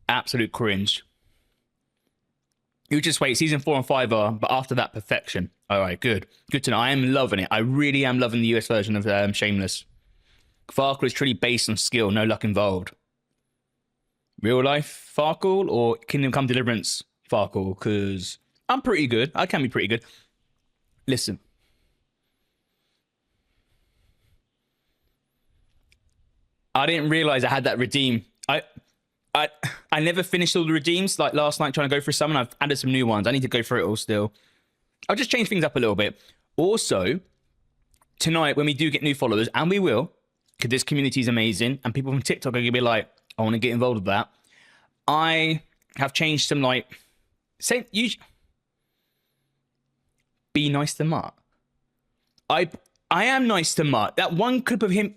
Absolute cringe. You just wait. Season 4 and 5 are, but after that, perfection. All right, good. Good to know. I am loving it. I really am loving the US version of Shameless. Farkle is truly based on skill, no luck involved. Real life Farkle or Kingdom Come Deliverance Farkle? Because I'm pretty good. I can be pretty good. Listen. I didn't realize I had that redeem. I never finished all the redeems. Like last night trying to go through some, and I've added some new ones. I need to go through it all still. I'll just change things up a little bit. Also, tonight when we do get new followers, and we will, because this community is amazing, and people from TikTok are going to be like, I want to get involved with that. I have changed some, like, be nice to Mutt. I am nice to Mutt. That one clip of him,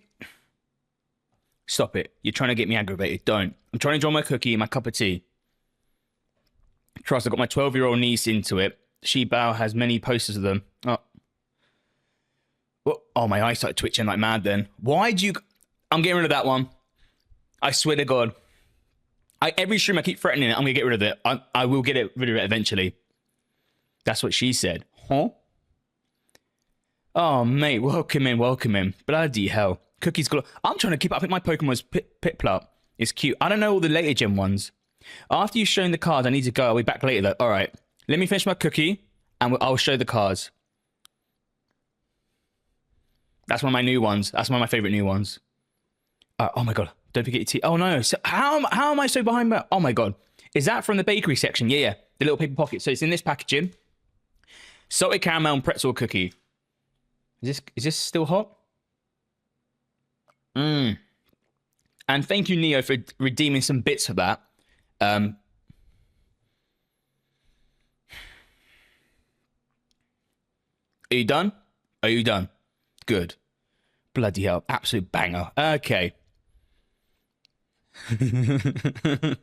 Stop it. You're trying to get me aggravated. Don't. I'm trying to enjoy my cookie and my cup of tea. Trust, I got my 12-year-old niece into it. She Bao has many posters of them. Oh, my eyes started twitching like mad then. Why do you... I'm getting rid of that one. I swear to God. Every stream I keep threatening it, I'm going to get rid of it. I will get rid of it eventually. That's what she said. Huh? Oh, mate, welcome in. Bloody hell. Cookie's got... I'm trying to keep up. I think my Pokemon's Piplup is cute. I don't know all the later gen ones. After you've shown the cards, I need to go. I'll be back later, though. All right. Let me finish my cookie, and I'll show the cards. That's one of my new ones. That's one of my favorite new ones. Oh, my God. Don't forget your tea. Oh, no. So how am I so behind? Oh, my God. Is that from the bakery section? Yeah. The little paper pocket. So it's in this packaging. Salted caramel and pretzel cookie. Is this still hot? And thank you, Neo, for redeeming some bits of that. Are you done? Are you done? Good. Bloody hell. Absolute banger. Okay.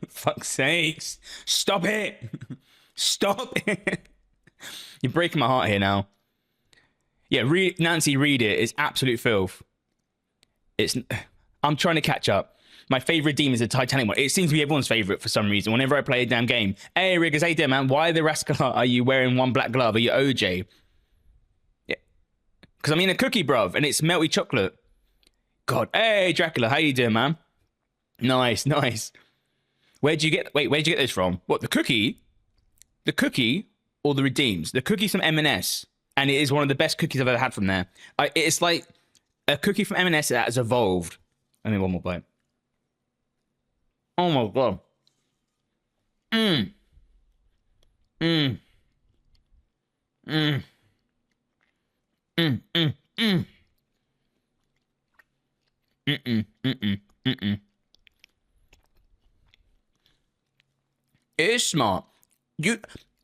Fuck's sakes. Stop it. Stop it. You're breaking my heart here now. Yeah, Nancy, read it. It's absolute filth. I'm trying to catch up. My favorite demon is the Titanic one. It seems to be everyone's favorite for some reason. Whenever I play a damn game. Hey, Riggers, how you doing, man? Why the rascal are you wearing one black glove? Are you OJ? Yeah. Because I'm eating a cookie, bruv, and it's melty chocolate. God. Hey, Dracula, how you doing, man? Nice. Where'd you get this from? What, the cookie? The cookie or the redeems? The cookie's from M&S, and it is one of the best cookies I've ever had from there. It's like a cookie from M&S that has evolved. I mean, one more bite. Oh my God. It is smart.